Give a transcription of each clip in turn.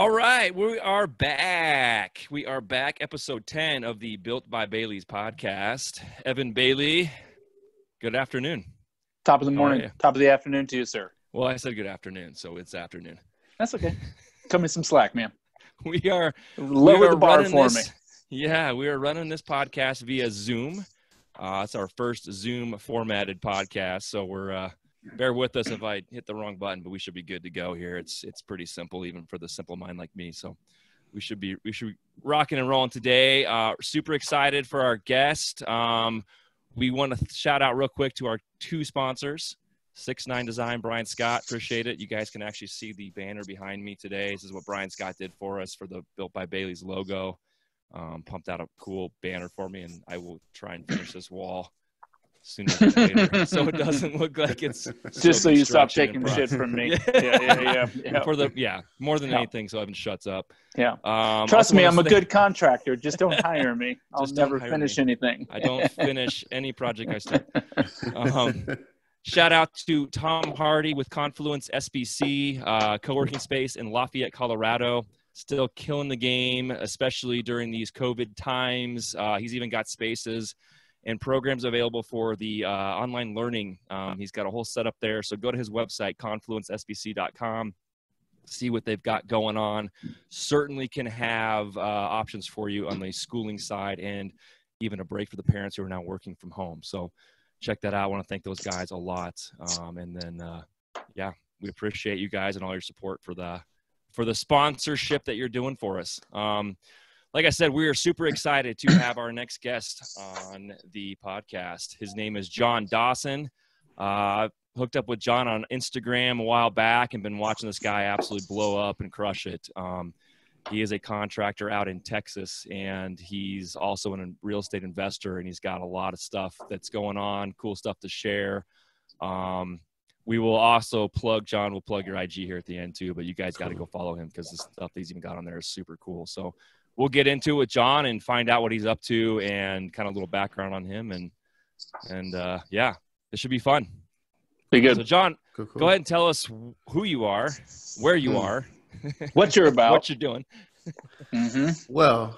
All right, we are back. We are back, episode 10 of the Built by Bailey's podcast. Evan Bailey, good afternoon. Top of the morning, top of the afternoon to you, sir. Well, I said good afternoon, so it's afternoon. That's okay. Cut me some slack, man. We are lower the bar for me. Yeah, we are running this podcast via Zoom. It's our first Zoom formatted podcast, so we're bear with us if I hit the wrong button, but we should be good to go here. It's pretty simple, even for the simple mind like me. So we should be rocking and rolling today. Super excited for our guest. We want to shout out real quick to our two sponsors, 6ix9ine Design, Brian Scott. Appreciate it. You guys can actually see the banner behind me today. This is what Brian Scott did for us for the Built by Bailey's logo. Pumped out a cool banner for me, and I will try and finish this wall sooner than later, so it doesn't look like it's just so you stop taking shit from me. Yeah. More than anything, so Evan shuts up. Yeah. Trust me, I'm a good contractor. Just don't hire me. I'll never finish anything. I don't finish any project I start. Shout out to Tom Hardy with Confluence SBC, co-working space in Lafayette, Colorado. Still killing the game, especially during these COVID times. He's even got spaces and programs available for the online learning. He's got a whole setup there. So go to his website, confluencesbc.com, see what they've got going on. Certainly can have options for you on the schooling side and even a break for the parents who are now working from home. So check that out. I want to thank those guys a lot. And then, we appreciate you guys and all your support for the sponsorship that you're doing for us. Like I said, we are super excited to have our next guest on the podcast. His name is Jon Dawson. Hooked up with Jon on Instagram a while back and been watching this guy absolutely blow up and crush it. He is a contractor out in Texas, and he's also a real estate investor, and he's got a lot of stuff that's going on, cool stuff to share. We will also plug, Jon, we'll plug your IG here at the end too, but you guys got to go follow him because the stuff that he's even got on there is super cool. So we'll get into it with Jon and find out what he's up to and kind of a little background on him. And it should be fun. Be good. So Jon, Go ahead and tell us who you are, where you are, what you're about, what you're doing. Well,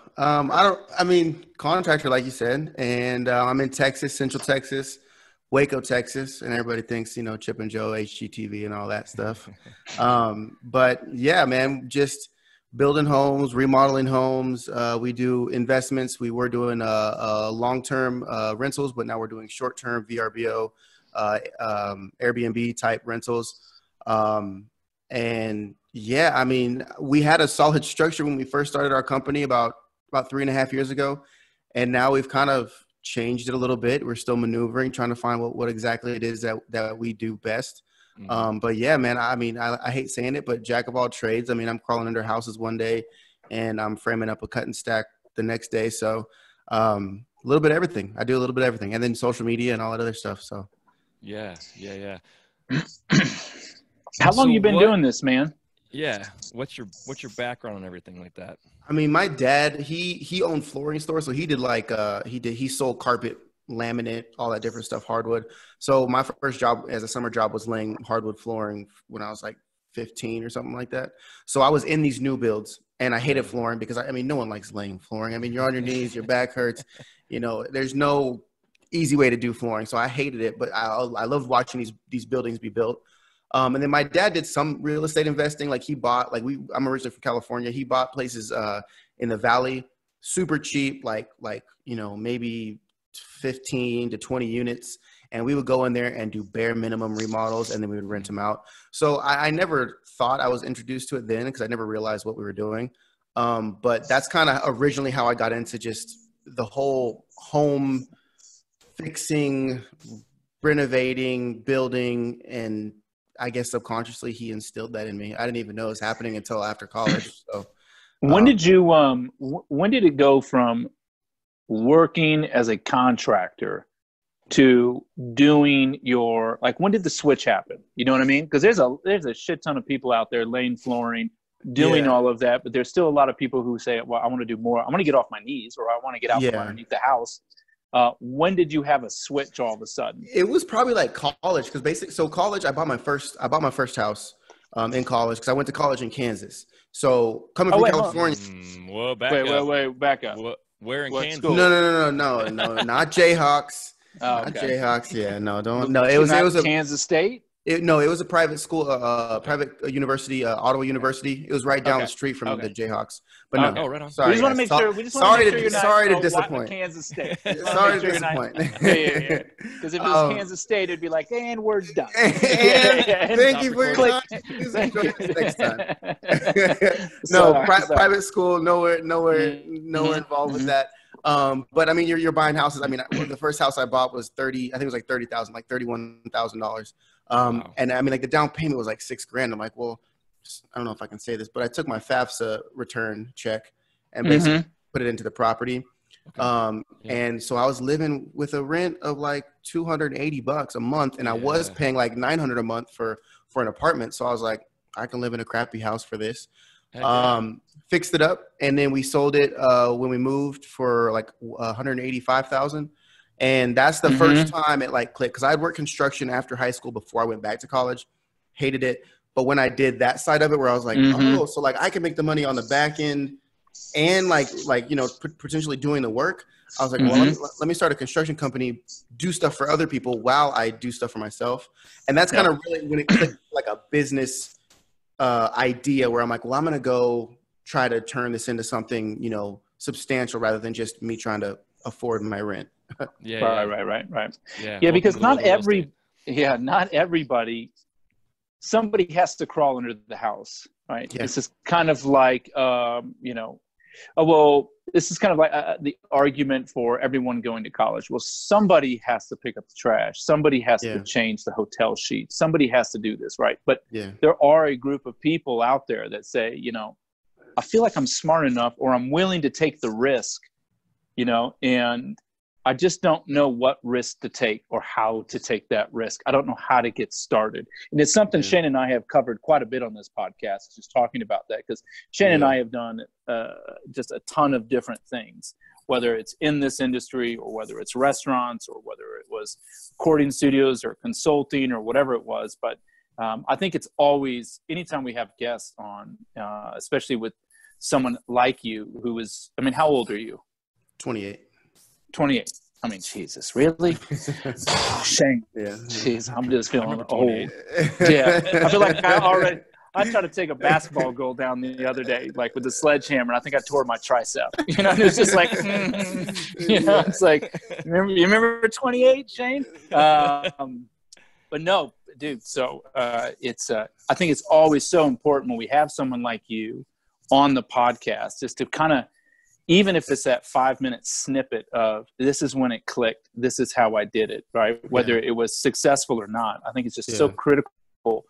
contractor, like you said, and I'm in Texas, Central Texas, Waco, Texas, and everybody thinks, Chip and Joe, HGTV and all that stuff. But yeah, man, just building homes, remodeling homes. We do investments. We were doing long-term rentals, but now we're doing short-term VRBO, Airbnb type rentals. And yeah, we had a solid structure when we first started our company about 3.5 years ago. And now we've kind of changed it a little bit. We're still maneuvering, trying to find what exactly it is that we do best. But yeah, man, I hate saying it, but jack of all trades. I'm crawling under houses one day and I'm framing up a cut and stack the next day. So a little bit of everything. I do a little bit of everything, and then social media and all that other stuff. So yeah. How long you been doing this, man? Yeah. What's your background on everything like that? My dad, he owned flooring stores. So he did he sold carpet, laminate, all that different stuff, hardwood. So my first job as a summer job was laying hardwood flooring when I was like 15 or something like that. So I was in these new builds and I hated flooring because no one likes laying flooring. You're on your knees, your back hurts, there's no easy way to do flooring. So I hated it, but I loved watching these buildings be built. And then my dad did some real estate investing. Like he bought, I'm originally from California. He bought places in the Valley, super cheap, maybe 15 to 20 units. And we would go in there and do bare minimum remodels, and then we would rent them out. So I never thought I was introduced to it then because I never realized what we were doing. But that's kind of originally how I got into just the whole home fixing, renovating, building, and I guess subconsciously he instilled that in me. I didn't even know it was happening until after college. So when did it go from working as a contractor to doing when did the switch happen? You know what I mean? Because there's a shit ton of people out there laying flooring, doing all of that, but there's still a lot of people who say, well, I want to do more. I want to get off my knees, or I want to get out from underneath the house. When did you have a switch all of a sudden? It was probably like college, because college, I bought my first house in college because I went to college in Kansas. So coming Oh, from wait, California. Well, back up. Wait, back up. Where in What Kansas? school? No, not Jayhawks. Oh, Not okay. Jayhawks. Yeah, no. It was a Kansas State. It was a private school, private university, Ottawa University. It was right down the street from the Jayhawks. But no, oh, right on. sorry, we just want to make sure. We just want to make sure you're not. Sorry to disappoint. Kansas State. Sorry to disappoint. Yeah. Because if it was Kansas State, it'd be like, and we're done. Thank you for your time. Please enjoy this next time. No, private school, nowhere involved with that. But I mean, you're buying houses. I mean, the first house I bought was I think it was like $30,000, like $31,000. Wow. And I mean, like the down payment was like $6,000. I'm like, well, I don't know if I can say this, but I took my FAFSA return check and basically put it into the property. Okay. And so I was living with a rent of like $280 a month, and I was paying like $900 a month for an apartment. So I was like, I can live in a crappy house for this. Fixed it up, and then we sold it when we moved for like $185,000. And that's the first time it like clicked, because I'd worked construction after high school before I went back to college. Hated it. But when I did that side of it, where I was like, oh, so like I can make the money on the back end and like potentially doing the work. I was like, well, let me start a construction company, do stuff for other people while I do stuff for myself. And that's kind of really when it clicked, like a business idea where I'm like, well, I'm going to go try to turn this into something, substantial rather than just me trying to afford my rent. Right. Yeah, because not everybody, somebody has to crawl under the house, right? Yeah. This is kind of like, this is kind of like the argument for everyone going to college. Well, somebody has to pick up the trash. Somebody has to change the hotel sheet. Somebody has to do this, right? But there are a group of people out there that say, I feel like I'm smart enough, or I'm willing to take the risk, and I just don't know what risk to take or how to take that risk. I don't know how to get started. And it's something Shane and I have covered quite a bit on this podcast, just talking about that, because Shane and I have done just a ton of different things, whether it's in this industry or whether it's restaurants or whether it was recording studios or consulting or whatever it was. But I think it's always, anytime we have guests on, especially with someone like you who is, I mean, how old are you? 28. I mean, Jesus, really? Shame. Yeah. Jeez, I'm just feeling old. Yeah. I feel like I tried to take a basketball goal down the other day, like with the sledgehammer, and I think I tore my tricep. It's just like, it's like, you remember 28, Shane? But no, dude. So I think it's always so important when we have someone like you on the podcast, just to kind of, even if it's that 5-minute snippet of this is when it clicked, this is how I did it, right? Whether it was successful or not. I think it's just so critical for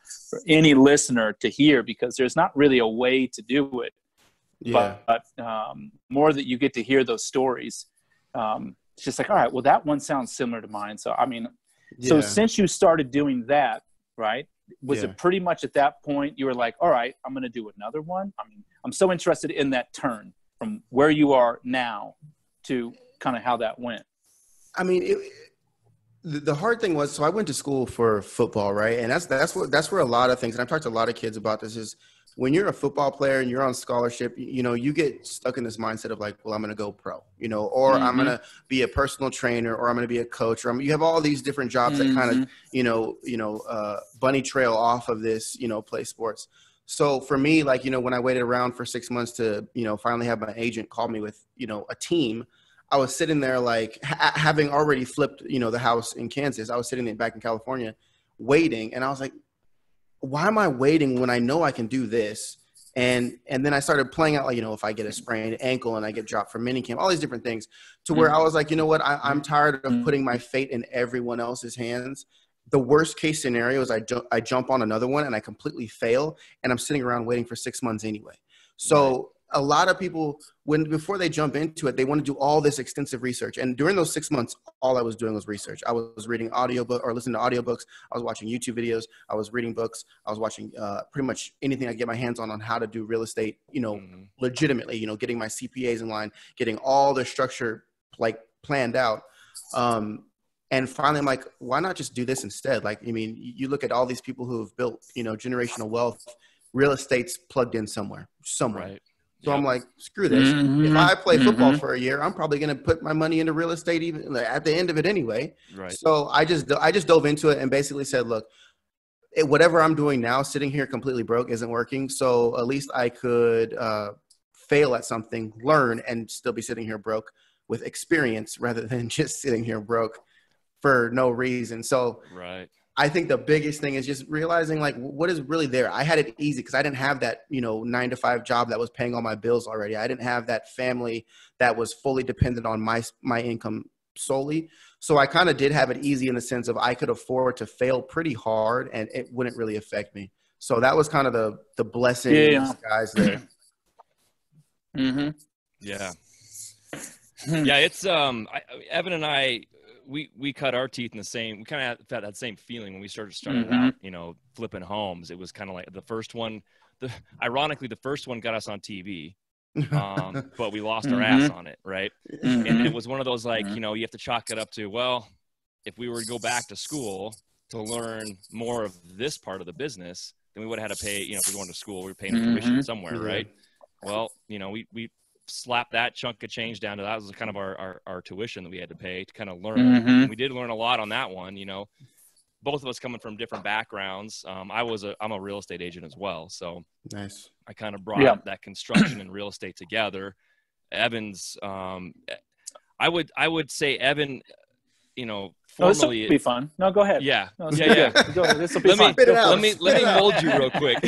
any listener to hear, because there's not really a way to do it. But more that you get to hear those stories, it's just like, all right, well, that one sounds similar to mine. So, I mean, so since you started doing that, right, was it pretty much at that point you were like, all right, I'm going to do another one? I mean, I'm so interested in that turn from where you are now to kind of how that went. I mean, the hard thing was, so I went to school for football, right? And that's where a lot of things, and I've talked to a lot of kids about this, is when you're a football player and you're on scholarship, you get stuck in this mindset of like, well, I'm going to go pro, or I'm going to be a personal trainer, or I'm going to be a coach, or you have all these different jobs that kind of, bunny trail off of this, play sports. So for me, like, when I waited around for 6 months to, finally have my agent call me with, a team, I was sitting there like having already flipped, the house in Kansas. I was sitting there back in California waiting. And I was like, why am I waiting when I know I can do this? And then I started playing out like, if I get a sprained ankle and I get dropped from minicamp, all these different things, to where I was like, you know what, I'm tired of putting my fate in everyone else's hands. The worst case scenario is I jump on another one and I completely fail, and I'm sitting around waiting for 6 months anyway. So a lot of people, before they jump into it, they want to do all this extensive research. And during those 6 months, all I was doing was research. I was reading audiobook or listening to audiobooks. I was watching YouTube videos. I was reading books. I was watching pretty much anything I could get my hands on how to do real estate, legitimately, getting my CPAs in line, getting all the structure like planned out. And finally, I'm like, why not just do this instead? Like, I mean, you look at all these people who have built, generational wealth, real estate's plugged in somewhere. Right. So Yep. I'm like, screw this. Mm-hmm. If I play football Mm-hmm. for a year, I'm probably going to put my money into real estate even at the end of it anyway. Right. So I just dove into it and basically said, look, whatever I'm doing now, sitting here completely broke isn't working. So at least I could fail at something, learn, and still be sitting here broke with experience rather than just sitting here broke for no reason. So Right. I think the biggest thing is just realizing like what is really there. I had it easy because I didn't have that, 9-to-5 job that was paying all my bills already. I didn't have that family that was fully dependent on my income solely. So I kind of did have it easy in the sense of I could afford to fail pretty hard and it wouldn't really affect me. So that was kind of the blessing in disguise there. Mm-hmm. Yeah. Yeah. It's, Evan and I, we cut our teeth in the same, we kind of had that same feeling when we started out, flipping homes. It was kind of like the first one, ironically, the first one got us on TV, but we lost our ass on it. Right. Mm-hmm. And it was one of those, like, you have to chalk it up to, well, if we were to go back to school to learn more of this part of the business, then we would have had to pay, if we were going to school, we were paying tuition somewhere. Right. Well, we slap that chunk of change down to that was kind of our tuition that we had to pay to kind of learn. And we did learn a lot on that one, both of us coming from different backgrounds. I'm a real estate agent as well. So nice. I kind of brought that construction and real estate together. Evan's, I would say Evan, formally. This will be fun. No, go ahead. Yeah. No, yeah. Go ahead. This will be fun. Let me mold you real quick.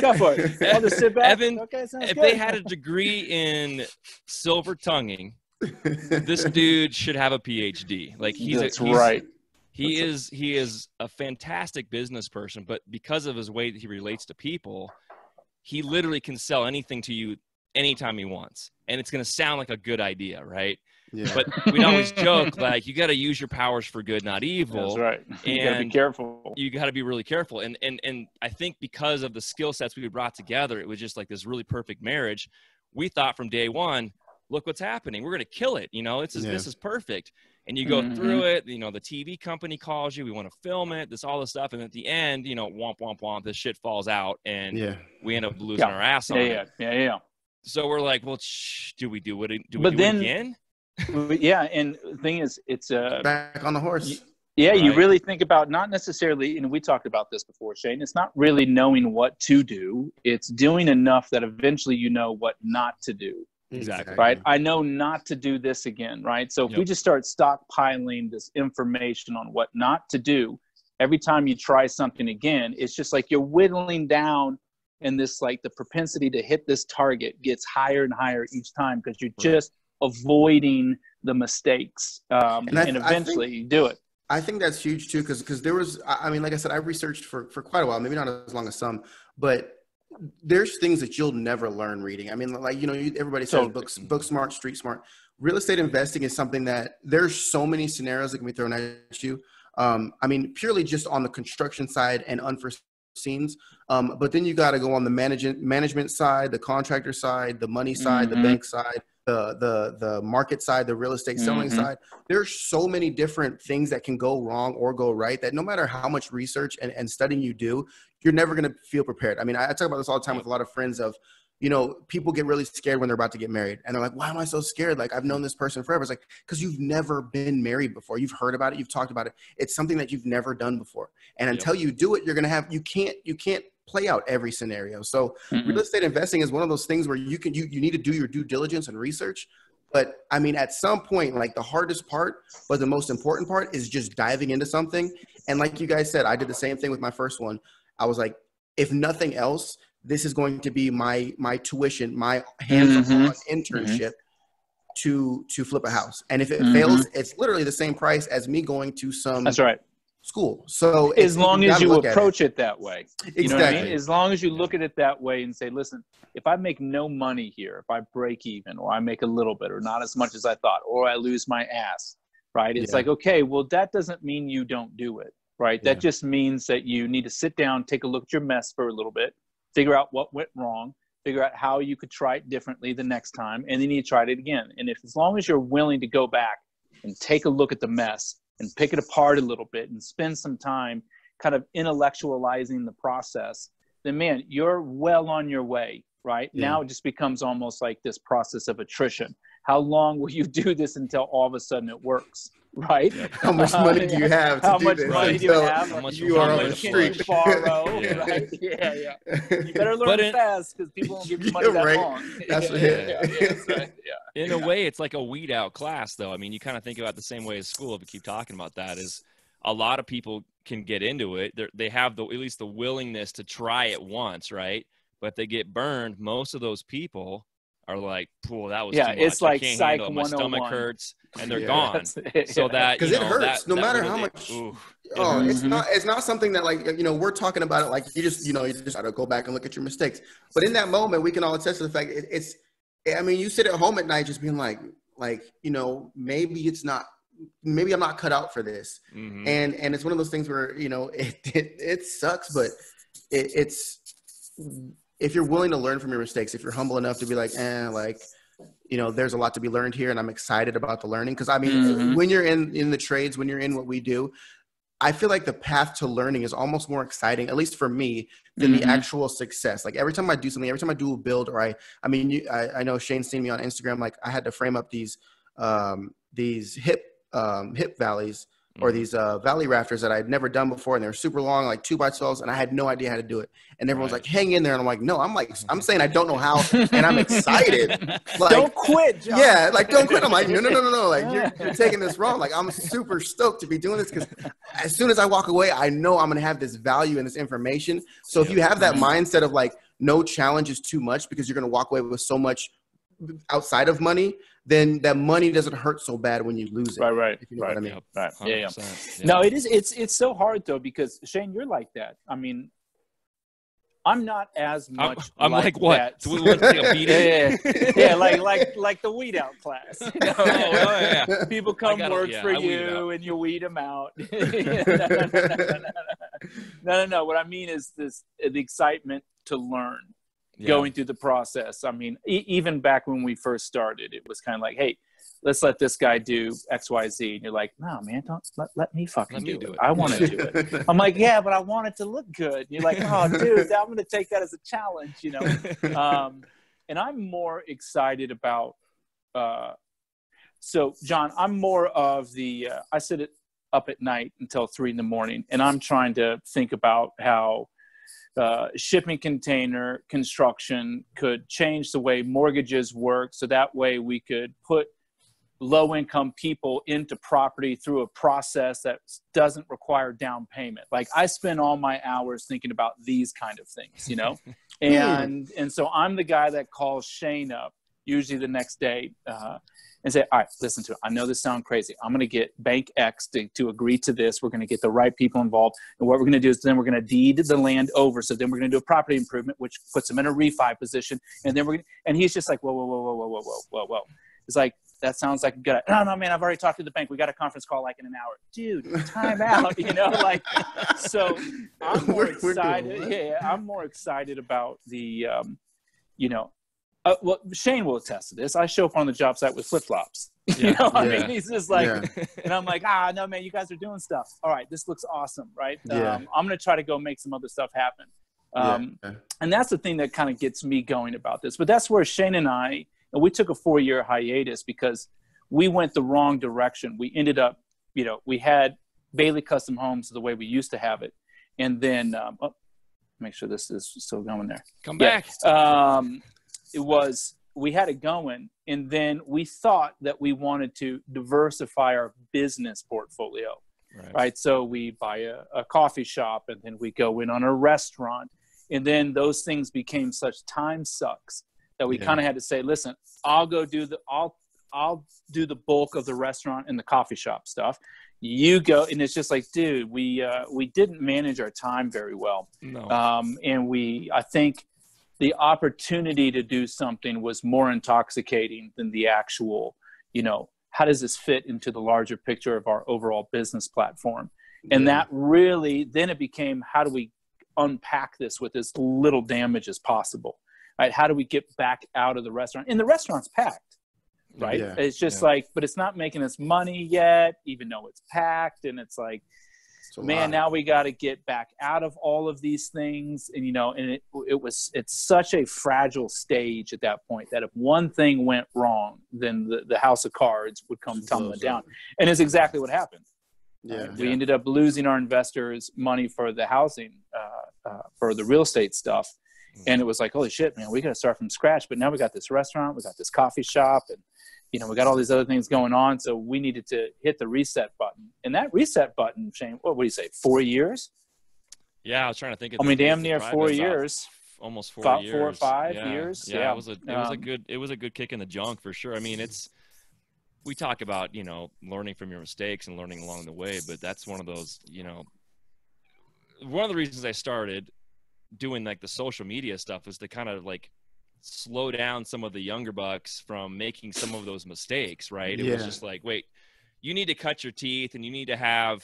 Go for it. I'll just sit back. Evan, okay, sounds if good. they had a degree in silver tonguing, this dude should have a PhD. Like right. He is a fantastic business person, but because of his way that he relates to people, he literally can sell anything to you anytime he wants. And it's going to sound like a good idea, right? Yeah. But we'd always joke, like, you got to use your powers for good, not evil. That's right. You got to be careful. You got to be really careful. And I think because of the skill sets we brought together, it was just like this really perfect marriage. We thought from day one, look what's happening. We're going to kill it. This is perfect. And you go through it, the TV company calls you, we want to film it, all this stuff. And at the end, womp, womp, womp, this shit falls out and we end up losing our ass on it. Yeah. So we're like, well, do we do it? Do we do it again? Yeah. And the thing is, it's back on the horse. Yeah. Right. You really think about not necessarily, and we talked about this before, Shane, it's not really knowing what to do. It's doing enough that eventually you know what not to do. Exactly. Right. I know not to do this again. Right. So if we just start stockpiling this information on what not to do, every time you try something again, it's just like you're whittling down, and this, like, the propensity to hit this target gets higher and higher each time because you're just avoiding the mistakes. And eventually you do it. I think that's huge too. Cause there was, I mean, like I said, I researched for quite a while, maybe not as long as some, but there's things that you'll never learn reading. I mean, like, everybody says book smart, street smart. Real estate investing is something that there's so many scenarios that can be thrown at you. I mean, purely just on the construction side and unforeseens. But then you got to go on the management side, the contractor side, the money side, the bank side, the market side, the real estate selling side. There's so many different things that can go wrong or go right that no matter how much research and studying you do, you're never going to feel prepared. I mean, I talk about this all the time with a lot of friends of, people get really scared when they're about to get married. And they're like, why am I so scared? Like, I've known this person forever. It's like, because you've never been married before. You've heard about it. You've talked about it. It's something that you've never done before. And until you do it, you're going to have, you can't play out every scenario. So real estate investing is one of those things where you need to do your due diligence and research. But I mean, at some point, like, the hardest part, but the most important part is just diving into something. And like you guys said, I did the same thing with my first one. I was like, if nothing else, this is going to be my tuition, my hands-on internship to flip a house. And if it fails, it's literally the same price as me going to some school. So as long as you approach it that way, you know what I mean? Exactly. As long as you look at it that way and say, listen, if I make no money here, if I break even, or I make a little bit, or not as much as I thought, or I lose my ass, right? It's like, okay, well, that doesn't mean you don't do it, right? That just means that you need to sit down, take a look at your mess for a little bit, figure out what went wrong, figure out how you could try it differently the next time, and then you tried it again. And as long as you're willing to go back and take a look at the mess and pick it apart a little bit and spend some time kind of intellectualizing the process, then man, you're well on your way, right? Yeah. Now it just becomes almost like this process of attrition. How long will you do this until all of a sudden it works, right? How much money do you have to do this? How much money do you have? How much you are on the can street. you borrow, Yeah. right? Yeah. You better learn fast because people won't give you money that right. long. That's right. In a way, it's like a weed out class, though. I mean, you kind of think about it the same way as school. If you keep talking about that, is a lot of people can get into it. They have at least the willingness to try it once, right? But if they get burned, most of those people are like, "Pool, that was too much. It's like I can't Psych handle it. My 101. stomach hurts," and they're gone. So that because it hurts no matter how much. It's not something that like we're talking about it like you just gotta go back and look at your mistakes. But in that moment, we can all attest to the fact it's. I mean, you sit at home at night just being like maybe I'm not cut out for this, and it's one of those things where it sucks, but it's. If you're willing to learn from your mistakes, if you're humble enough to be like, there's a lot to be learned here and I'm excited about the learning. Cause I mean, when you're in the trades, when you're in what we do, I feel like the path to learning is almost more exciting, at least for me, than the actual success. Like every time I do something, every time I do a build or I know Shane's seen me on Instagram. Like I had to frame up these hip valleys or these valley rafters that I'd never done before. And they were super long, like 2x12s. And I had no idea how to do it. And everyone's like, hang in there. And I'm like, no, I'm saying I don't know how. And I'm excited. Like, don't quit, John. Yeah. Like, don't quit. I'm like, no. Like you're taking this wrong. Like I'm super stoked to be doing this. Cause as soon as I walk away, I know I'm going to have this value and this information. So if you have that mindset of like, no challenge is too much because you're going to walk away with so much outside of money, then that money doesn't hurt so bad when you lose it. Right. If you know what I mean. Right. Yeah. No, it's so hard though, because Shane, you're like that. I mean, I'm not as much. I'm like what? That. Do we want to take a beating? like the weed out class. People come work for you and you weed them out. No. What I mean is the excitement to learn. Going through the process. I mean, even back when we first started, it was kind of like, hey, let's let this guy do X, Y, Z. And you're like, no, man, don't let me fucking do it. I want to do it. I'm like, yeah, but I want it to look good. And you're like, oh, dude, I'm going to take that as a challenge, And I'm more excited about, so John, I'm more of the, I sit up at night until 3 a.m. and I'm trying to think about how shipping container construction could change the way mortgages work. So that way we could put low-income people into property through a process that doesn't require down payment. Like I spend all my hours thinking about these kind of things, and so I'm the guy that calls Shane up usually the next day and say, all right, listen to it. I know this sounds crazy. I'm going to get Bank X to agree to this. We're going to get the right people involved. And what we're going to do is then we're going to deed the land over. So then we're going to do a property improvement, which puts them in a refi position. And then and he's just like, whoa. It's like, that sounds like a good idea. No, man, I've already talked to the bank. We got a conference call like in an hour. Dude, time out, so I'm more excited. I'm more excited about the, well, Shane will attest to this. I show up on the job site with flip-flops. I mean, he's just like, and I'm like, no, man, you guys are doing stuff. All right, this looks awesome, right? I'm going to try to go make some other stuff happen. And that's the thing that kind of gets me going about this. But that's where Shane and I, we took a 4-year hiatus because we went the wrong direction. We ended up, we had Bailey Custom Homes the way we used to have it. And then, make sure this is still going there. Come back. We had it going, and then we thought that we wanted to diversify our business portfolio, right? So we buy a coffee shop, and then we go in on a restaurant, and then those things became such time sucks that we kind of had to say, listen, I'll do the bulk of the restaurant and the coffee shop stuff. You go, and it's just like, dude, we didn't manage our time very well, and I think the opportunity to do something was more intoxicating than the actual, how does this fit into the larger picture of our overall business platform? And that really, then it became, how do we unpack this with as little damage as possible? Right? How do we get back out of the restaurant? And the restaurant's packed. right? Yeah. It's just like, but it's not making us money yet, even though it's packed. And it's like, man, now we got to get back out of all of these things. And, and it's such a fragile stage at that point that if one thing went wrong, then the house of cards would come tumbling down. And it's exactly what happened. Yeah. We ended up losing our investors money for the housing, for the real estate stuff. And it was like, holy shit, man, we got to start from scratch. But now we got this restaurant, we got this coffee shop, and, we got all these other things going on. So we needed to hit the reset button. And that reset button, Shane, what do you say, 4 years? Yeah, I was trying to think of damn near 4 years. Almost 4 about years. 4 or 5 years. Yeah, it was a good kick in the junk for sure. I mean, we talk about, learning from your mistakes and learning along the way, but that's one of those, one of the reasons I started doing like the social media stuff is to kind of like slow down some of the younger bucks from making some of those mistakes, right? It was just like, wait, you need to cut your teeth and you need to have,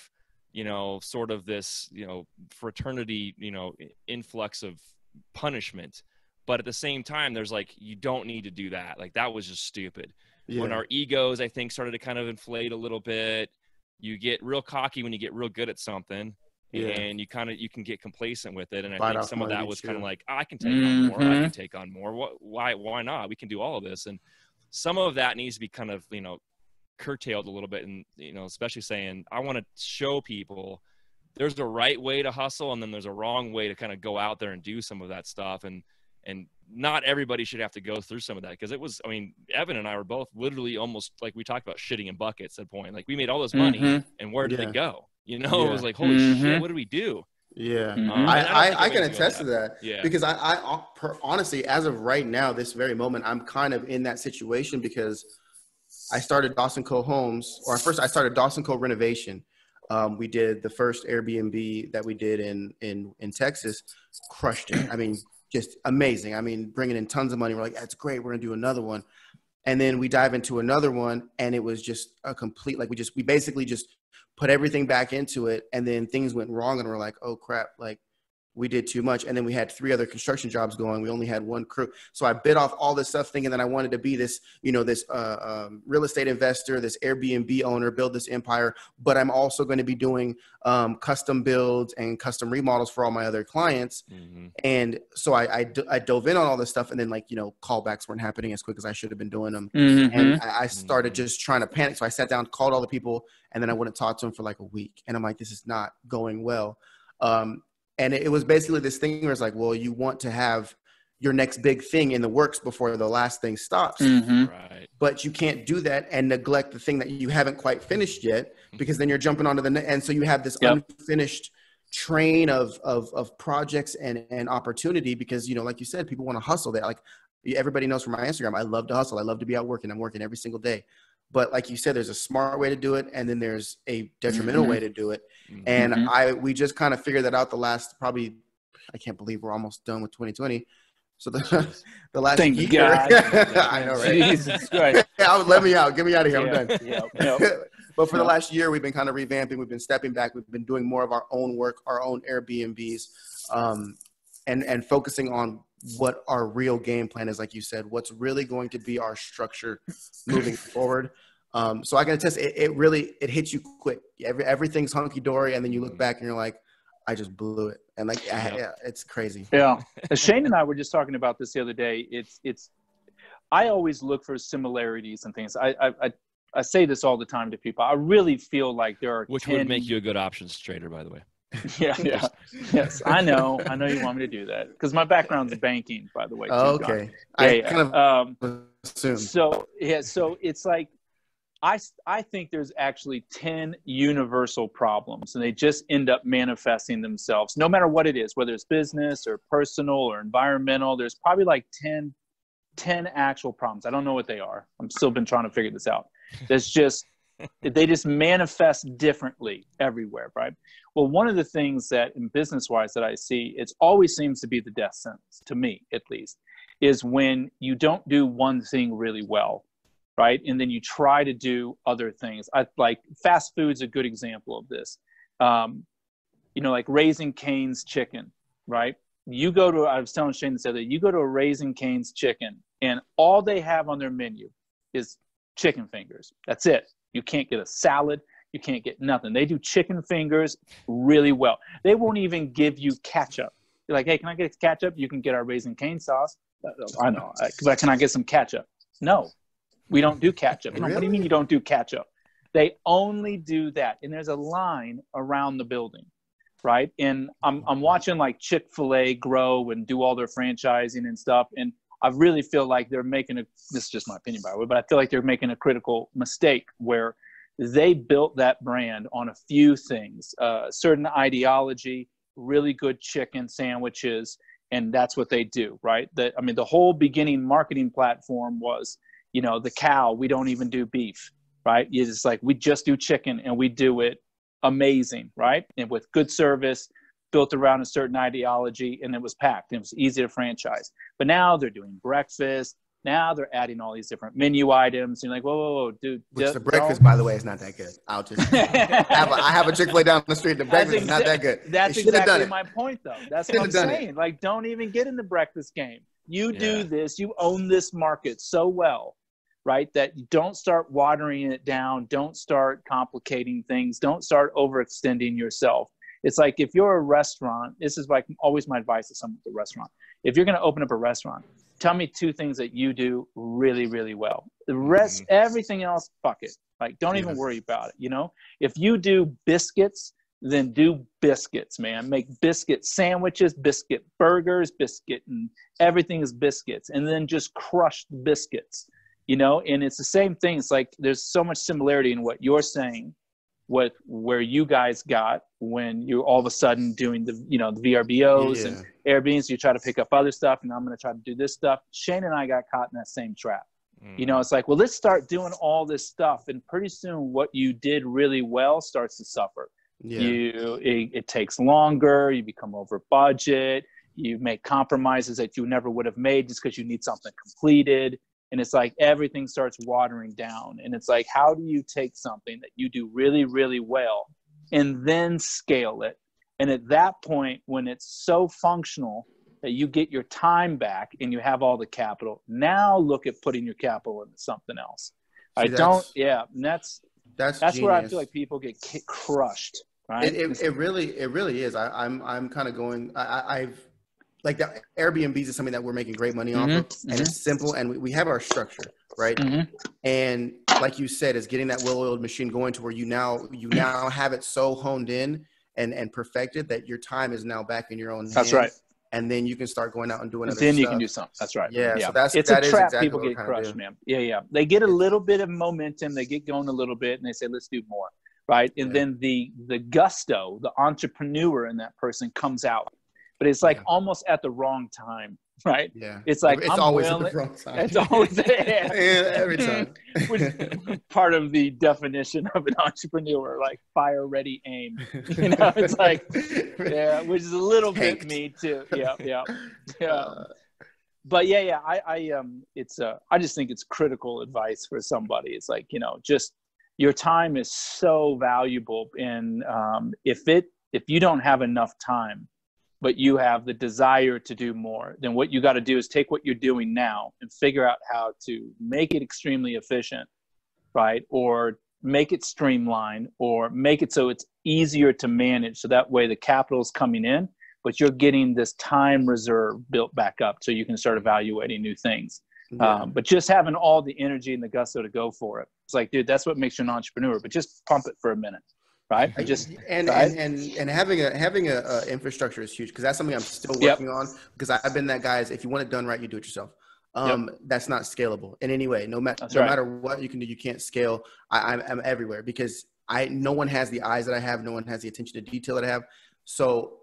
sort of this, fraternity, influx of punishment. But at the same time, there's like, you don't need to do that. Like, that was just stupid. Yeah. When our egos, I think, started to kind of inflate a little bit, you get real cocky when you get real good at something. Yeah. And you can get complacent with it. And I think some of that was kind of like, I can take on more. I can take on more. Why not? We can do all of this. And some of that needs to be kind of, curtailed a little bit. And, especially saying, I want to show people there's a right way to hustle. And then there's a wrong way to kind of go out there and do some of that stuff. And not everybody should have to go through some of that. Cause Evan and I were both literally almost like we talked about shitting in buckets at a point. Like we made all this money and where did it go? It was like, holy shit, what do we do? Yeah. I can attest to that. Yeah. Because I honestly, as of right now, this very moment, I'm kind of in that situation because I started Dawson Co. Homes, or first I started Dawson Co. Renovation. We did the first Airbnb that we did in Texas, crushed it. I mean, just amazing. I mean, bringing in tons of money. We're like, that's great. We're going to do another one. And then we dive into another one and it was just a complete, like we basically just put everything back into it. And then things went wrong and we're like, oh crap, like we did too much. And then we had 3 other construction jobs going. We only had 1 crew. So I bit off all this stuff thinking that I wanted to be this, this real estate investor, this Airbnb owner, build this empire. But I'm also going to be doing custom builds and custom remodels for all my other clients. Mm-hmm. And so I dove in on all this stuff. And then callbacks weren't happening as quick as I should have been doing them. Mm-hmm. And I started just trying to panic. So I sat down, called all the people, and then I wouldn't talk to them for like a week. And I'm like, this is not going well. And it was basically this thing where it's like, well, you want to have your next big thing in the works before the last thing stops. Mm-hmm. Right. But you can't do that and neglect the thing that you haven't quite finished yet, because then you're jumping onto the and so you have this unfinished train of projects and opportunity because, like you said, people want to hustle. That like everybody knows from my Instagram, I love to hustle. I love to be out working. I'm working every single day. But like you said, there's a smart way to do it, and then there's a detrimental way to do it. Mm-hmm. And we just kind of figured that out the last probably, I can't believe we're almost done with 2020. So the last Thank year, God. I know, right? Jesus Christ. Let me out. Get me out of here. I'm done. Yep. But for the last year, we've been kind of revamping. We've been stepping back. We've been doing more of our own work, our own Airbnbs, and focusing on what our real game plan is, like you said, what's really going to be our structure moving forward. So I can attest, it hits you quick. Everything's hunky-dory, and then you look back and you're like, I just blew it. And like, it's crazy. Yeah. Shane and I were just talking about this the other day. I always look for similarities and things. I say this all the time to people. I really feel like there are Which would make you a good options trader, by the way. Yeah. Yes, I know you want me to do that because my background's banking, by the way. Too, okay. I kind of assumed. So it's like I think there's actually 10 universal problems, and they just end up manifesting themselves. No matter what it is, whether it's business or personal or environmental, there's probably like 10 actual problems. I don't know what they are. I'm still been trying to figure this out. They just manifest differently everywhere, right? Well, one of the things that in business-wise that I see, it always seems to be the death sentence, to me at least, is when you don't do one thing really well, right? And then you try to do other things. Like fast food's a good example of this. Like Raising Cane's chicken, right? I was telling Shane this other day, you go to a Raising Cane's chicken and all they have on their menu is chicken fingers. That's it. You can't get a salad. You can't get nothing. They do chicken fingers really well. They won't even give you ketchup. You're like, hey, can I get ketchup? You can get our Raising Cane sauce. I know, but can I get some ketchup? No, we don't do ketchup. No, Really? what do you mean you don't do ketchup? They only do that. And there's a line around the building, right? And I'm watching like Chick-fil-A grow and do all their franchising and stuff. And I really feel like they're making this is just my opinion, by the way, but I feel like they're making a critical mistake where they built that brand on a few things, certain ideology, really good chicken sandwiches, and that's what they do, right? The whole beginning marketing platform was, the cow, we don't even do beef, right? It's just like, we just do chicken and we do it amazing, right? And with good service, built around a certain ideology, and it was packed. It was easy to franchise. But now they're doing breakfast. Now they're adding all these different menu items. And you're like, whoa, dude. Which the breakfast, by the way, is not that good. I'll just I have a Chick-fil-A down the street. The breakfast is not that good. That's exactly my point, though. That's what I'm saying. Like, don't even get in the breakfast game. You do this. You own this market so well, right, that you don't start watering it down. Don't start complicating things. Don't start overextending yourself. It's like, if you're a restaurant, this is like always my advice to someone at the restaurant. If you're going to open up a restaurant, tell me 2 things that you do really, really well. The rest, everything else, fuck it. Like, don't even worry about it. If you do biscuits, then do biscuits, man. Make biscuit sandwiches, biscuit burgers, biscuit, and everything is biscuits. And then just crush the biscuits, and it's the same thing. It's like, there's so much similarity in what you're saying where you guys got when you're all of a sudden doing the VRBOs and Airbnbs. You try to pick up other stuff, and I'm going to try to do this stuff. Shane and I got caught in that same trap. It's like, well, let's start doing all this stuff, and pretty soon what you did really well starts to suffer. It takes longer. You become over budget. You make compromises that you never would have made just because you need something completed. And it's like everything starts watering down. And it's like, how do you take something that you do really, really well and then scale it? And at that point, when it's so functional that you get your time back and you have all the capital, now look at putting your capital into something else. That's where I feel like people get crushed. Right? It really is. I'm kind of going, I've, like, the Airbnbs is something that we're making great money off of, and it's simple, and we have our structure, right? And like you said, is getting that well-oiled machine going to where you now have it so honed in and perfected that your time is now back in your own hands. That's right. And then you can start going out and doing other stuff. Then you can do something. That's right. Yeah. So it's a trap. Exactly, people get crushed, man. Yeah. They get a little bit of momentum. They get going a little bit, and they say, let's do more, right? And then the gusto, the entrepreneur in that person comes out. But it's like almost at the wrong time, right? Yeah. It's like, it's always at the wrong time. It's always every time. Which is part of the definition of an entrepreneur, like fire, ready, aim. It's like, which is a little bit me too. Yeah. But I just think it's critical advice for somebody. It's like, just your time is so valuable, and if you don't have enough time, but you have the desire to do more, then what you got to do is take what you're doing now and figure out how to make it extremely efficient, right? Or make it streamlined, or make it so it's easier to manage. So that way the capital is coming in, but you're getting this time reserve built back up so you can start evaluating new things. But just having all the energy and the gusto to go for it. It's like, dude, that's what makes you an entrepreneur, but just pump it for a minute. Right. And having a infrastructure is huge, because that's something I'm still working on, because I've been that guy is, if you want it done right, you do it yourself. That's not scalable in any way. No matter what you can do, you can't scale. I'm everywhere, because no one has the eyes that I have. No one has the attention to detail that I have. So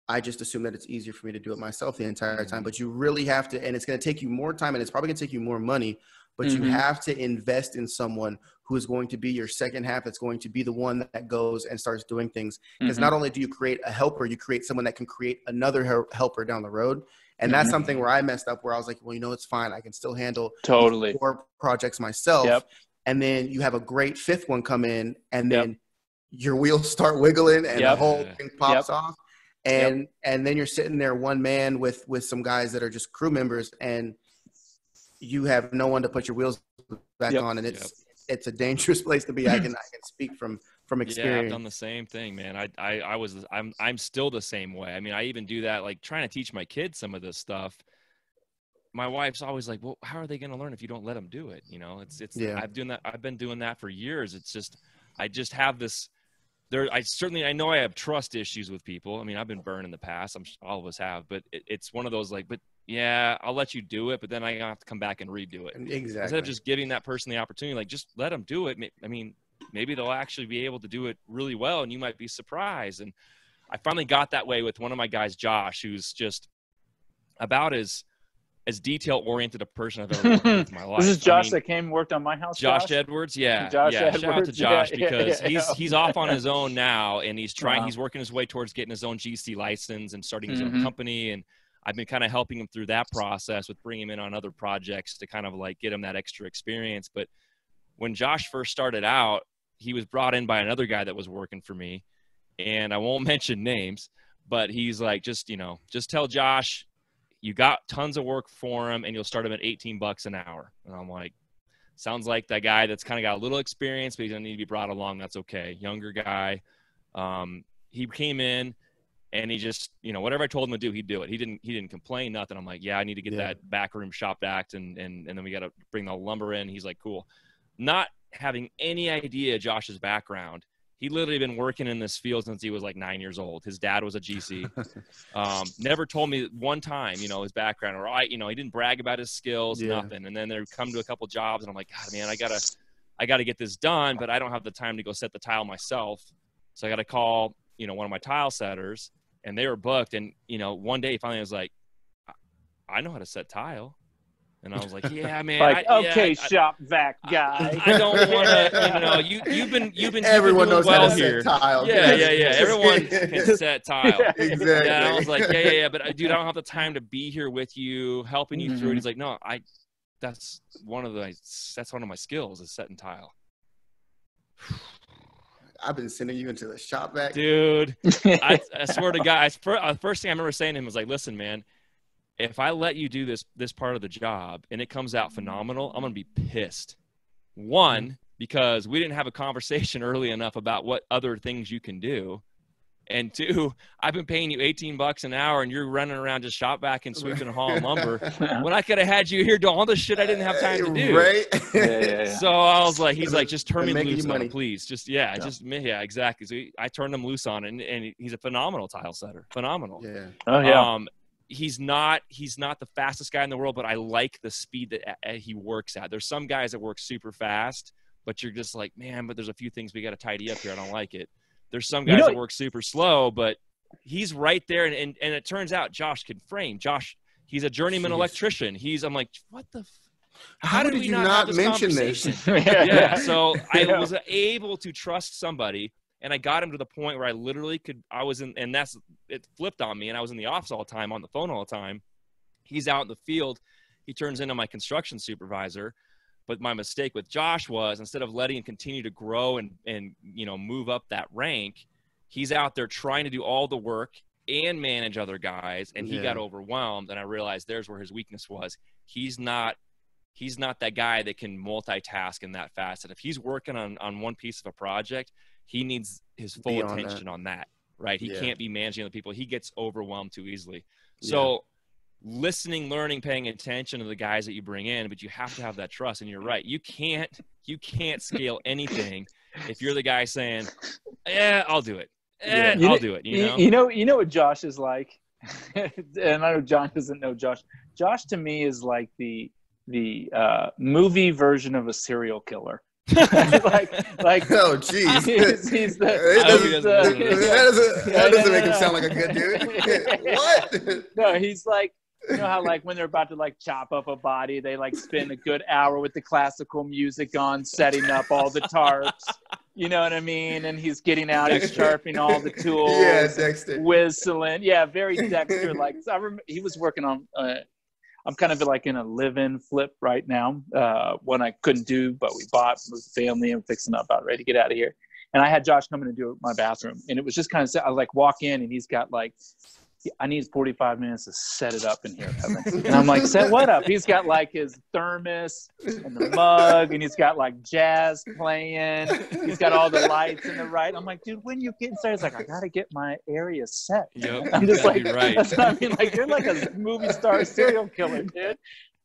I just assume that it's easier for me to do it myself the entire time. But you really have to, and it's going to take you more time, and it's probably going to take you more money, but you have to invest in someone who is going to be your second half, that's going to be the one that goes and starts doing things. Because not only do you create a helper, you create someone that can create another helper down the road. And that's something where I messed up, where I was like, well, it's fine. I can still handle 4 projects myself. And then you have a great 5th one come in, and then your wheels start wiggling, and the whole thing pops off. And then you're sitting there one man with some guys that are just crew members, and you have no one to put your wheels back on, and it's a dangerous place to be. I can speak from experience. Yeah, I've done the same thing, man. I'm still the same way. I mean, I even do that, like trying to teach my kids some of this stuff. My wife's always like, well, how are they going to learn if you don't let them do it? You know, I've been doing that for years. It's just, I just have this I know I have trust issues with people. I mean, I've been burned in the past. All of us have, but it's one of those like, but yeah, I'll let you do it, but then I have to come back and redo it. Exactly. Instead of just giving that person the opportunity, like just let them do it. I mean, maybe they'll actually be able to do it really well, and you might be surprised. And I finally got that way with one of my guys, Josh, who's just about as detail-oriented a person I've ever worked with in my life. This is Josh that came and worked on my house. Josh Edwards, yeah. Edwards. Shout out to Josh because yeah. he's off on his own now, and he's trying. He's working his way towards getting his own GC license and starting his own company. And I've been kind of helping him through that process with bringing him in on other projects to kind of like get him that extra experience. But when Josh first started out, he was brought in by another guy that was working for me, and I won't mention names, but he's like, just tell Josh you got tons of work for him and you'll start him at $18 an hour. And I'm like, sounds like that guy that's kind of got a little experience, but he's going to need to be brought along. That's okay. Younger guy. He came in and he just, whatever I told him to do, he'd do it. He didn't complain, nothing. I'm like, yeah, I need to get that backroom shop backed. And then we got to bring the lumber in. He's like, cool. Not having any idea Josh's background. He literally been working in this field since he was like 9 years old. His dad was a GC. Never told me one time, his background, or he didn't brag about his skills, nothing. And then there come to a couple jobs and I'm like, God, man, I gotta get this done, but I don't have the time to go set the tile myself. So I got to call, one of my tile setters, and they were booked. And, one day finally I was like, I know how to set tile. And I was like, yeah, man. Shop vac guy. I don't want to, you've been everyone knows well how to here. set tile. Yeah. Everyone can set tile. Exactly. Yeah, I was like, yeah. But dude, I don't have the time to be here with you, helping you through it. He's like, no, that's one of my skills is setting tile. I've been sending you into the shop vac. Dude, I swear to God, the first thing I remember saying to him was like, listen, man, if I let you do this part of the job and it comes out phenomenal, I'm going to be pissed. One, because we didn't have a conversation early enough about what other things you can do. And two, I've been paying you $18 an hour and you're running around just shop vac and sweeping and hauling lumber when I could have had you here doing all this shit I didn't have time to do. Right. Yeah. So I was like, he's like, just turn me loose on it, please. Exactly. So I turned him loose on it, and he's a phenomenal tile setter. Phenomenal. Yeah. Oh yeah. He's not the fastest guy in the world, but I like the speed that he works at. There's some guys that work super fast, but you're just like, man, but there's a few things we got to tidy up here. I don't like it. There's some guys that work super slow, but he's right there. And it turns out Josh can frame. Josh, he's a journeyman electrician. I'm like, what the how did we not mention this? Yeah. So I was able to trust somebody. And I got him to the point where I literally it flipped on me, and I was in the office all the time, on the phone all the time. He's out in the field. He turns into my construction supervisor. But my mistake with Josh was, instead of letting him continue to grow and move up that rank, he's out there trying to do all the work and manage other guys. And he got overwhelmed. And I realized there's where his weakness was. He's not that guy that can multitask in that fast. And if he's working on one piece of a project, he needs his full attention on that, right? He can't be managing other people. He gets overwhelmed too easily. So listening, learning, paying attention to the guys that you bring in, but you have to have that trust. And you're right. You can't scale anything if you're the guy saying, yeah, I'll do it. I'll do it. You know what Josh is like? And I know John doesn't know Josh. Josh to me is like the movie version of a serial killer. like oh geez, that doesn't make him sound like a good dude. What? No, he's like, how like when they're about to like chop up a body, they like spend a good hour with the classical music on, setting up all the tarps. You know what I mean? And he's getting out, he's sharpening all the tools. Yeah, Dexter. Whistling. Yeah, very Dexter. Like so I remember he was working on. I'm kind of like in a live-in flip right now. One I couldn't do, but we bought with the family and fixing up, about ready to get out of here. And I had Josh come in and do my bathroom. And it was just kind of, I like walk in and he's got like, I need 45 minutes to set it up in here, Evan. And I'm like, set what up? He's got like his thermos and the mug, and he's got like jazz playing. He's got all the lights in the right. I'm like, dude, when you get inside, he's like, I got to get my area set. Yep, I'm just like, right. that's what I mean. Like, you're like a movie star serial killer, dude.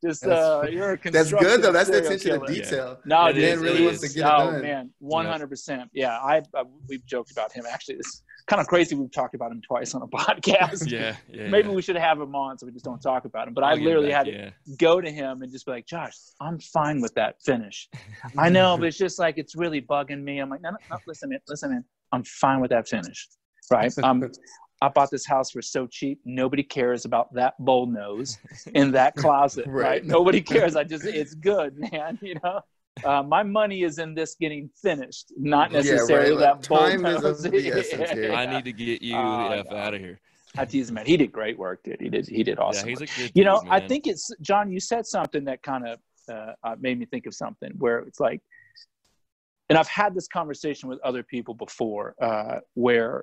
Just you're a That's good though. That's the serial attention to killer. detail. No, The man really wants to get it done. Man, 100%. Yeah, we've joked about him. Actually, it's kind of crazy. We've talked about him twice on a podcast. Yeah. Maybe we should have him on so we just don't talk about him. But I literally had to go to him and just be like, Josh, I'm fine with that finish. I know, but it's just like it's really bugging me. I'm like, no, listen, man. I'm fine with that finish, right? I bought this house for so cheap. Nobody cares about that bull nose in that closet, right? Nobody cares. It's good, man. You know, my money is in this getting finished, not necessarily that bull nose. I need to get you the F out of here. I tease him, man. He did great work, dude. He did awesome. Yeah, he's a good you know, dude, I man. think it's, John, you said something that kind of made me think of something where it's like, and I've had this conversation with other people before where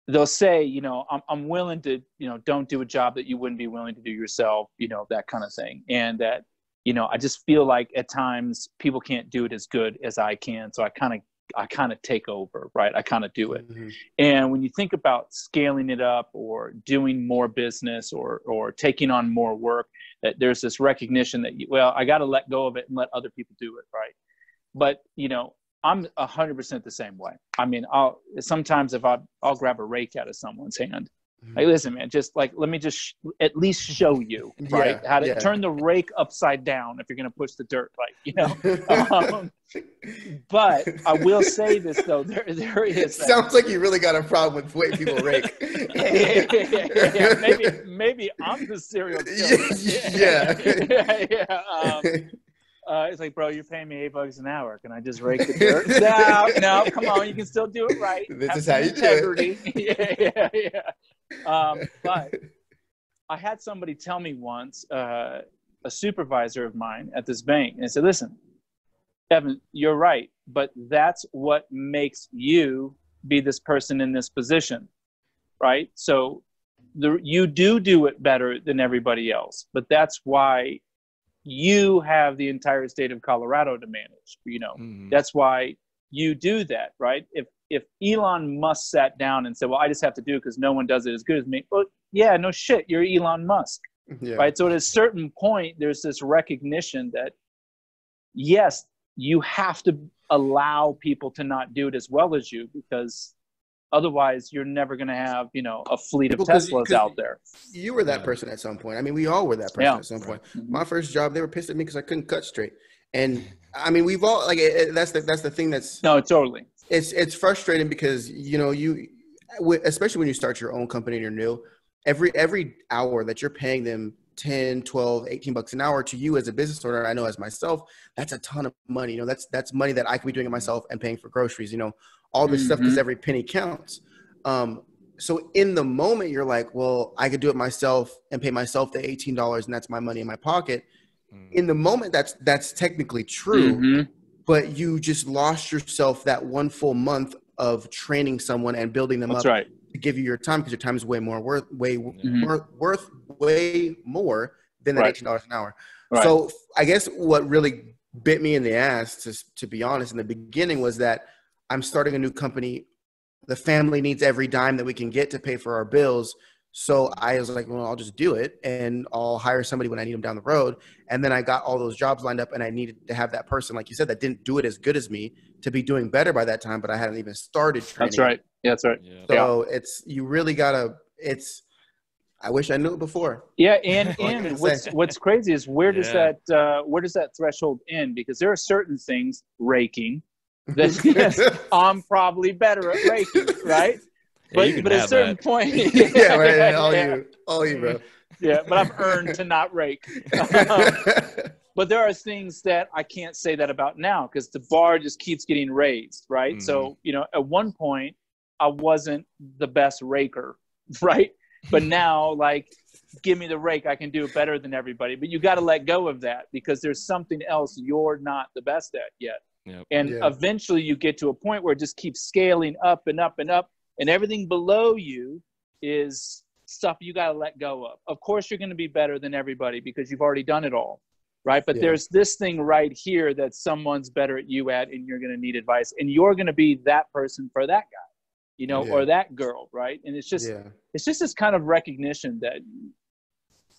they'll say, you know, I'm willing to, you know, don't do a job that you wouldn't be willing to do yourself, you know, that kind of thing. And that, you know, I just feel like at times people can't do it as good as I can. So I kind of take over, right? I kind of do it. Mm-hmm. And when you think about scaling it up or doing more business or taking on more work, that there's this recognition that, I got to let go of it and let other people do it, right? But, you know, I'm 100% the same way. I mean, I'll grab a rake out of someone's hand. Like, listen, man, just like, let me just at least show you, right? How to turn the rake upside down if you're going to push the dirt, like, you know? But I will say this though, there is. Sounds like you really got a problem with the way people rake. Yeah. Maybe I'm the serial killer. It's like, bro, you're paying me $8 an hour. Can I just rake the dirt? No, come on. You can still do it right. This is how you do it. But I had somebody tell me once, a supervisor of mine at this bank, and I said, listen, Evan, you're right, but that's what makes you be this person in this position, right? So you do it better than everybody else, but that's why you have the entire state of Colorado to manage, you know. That's why you do that, right? If Elon Musk sat down and said, well, I just have to do it because no one does it as good as me. Well, yeah, no shit, you're Elon Musk, right? So at a certain point, there's this recognition that, yes, you have to allow people to not do it as well as you, because otherwise you're never going to have, you know, a fleet of Teslas out there. You were that person at some point. I mean, we all were that person at some point. My first job, they were pissed at me because I couldn't cut straight. And I mean, we've all that's the thing that's totally. It's frustrating because, you know, especially when you start your own company and you're new, every hour that you're paying them 10, 12, 18 bucks an hour to you as a business owner, I know as myself, that's a ton of money. You know, that's money that I could be doing it myself and paying for groceries, you know, all this stuff, because every penny counts. So in the moment you're like, well, I could do it myself and pay myself the $18 and that's my money in my pocket. In the moment, that's technically true, but you just lost yourself that one full month of training someone and building them up to give you your time, because your time is way more worth way more than that $18 an hour. So I guess what really bit me in the ass, to be honest, in the beginning, was that I'm starting a new company. The family needs every dime that we can get to pay for our bills. So I was like, well, I'll just do it and I'll hire somebody when I need them down the road. And then I got all those jobs lined up and I needed to have that person, like you said, that didn't do it as good as me to be doing better by that time, but I hadn't even started training. That's right. Yeah, that's right. So you really gotta, I wish I knew it before. Yeah. And what's crazy is where does that threshold end? Because there are certain things, raking, that yes, I'm probably better at raking, right? But at a certain point, all you, bro. Yeah, but I've earned to not rake. But there are things that I can't say that about now, because the bar just keeps getting raised, right? So, you know, at one point I wasn't the best raker, right? But now, like, give me the rake, I can do it better than everybody. But you got to let go of that, because there's something else you're not the best at yet. And eventually you get to a point where it just keeps scaling up and up and up. And everything below you is stuff you got to let go of. Of course, you're going to be better than everybody because you've already done it all, right? But there's this thing right here that someone's better at you at, and you're going to need advice, and you're going to be that person for that guy, you know, or that girl, right? And it's just this kind of recognition that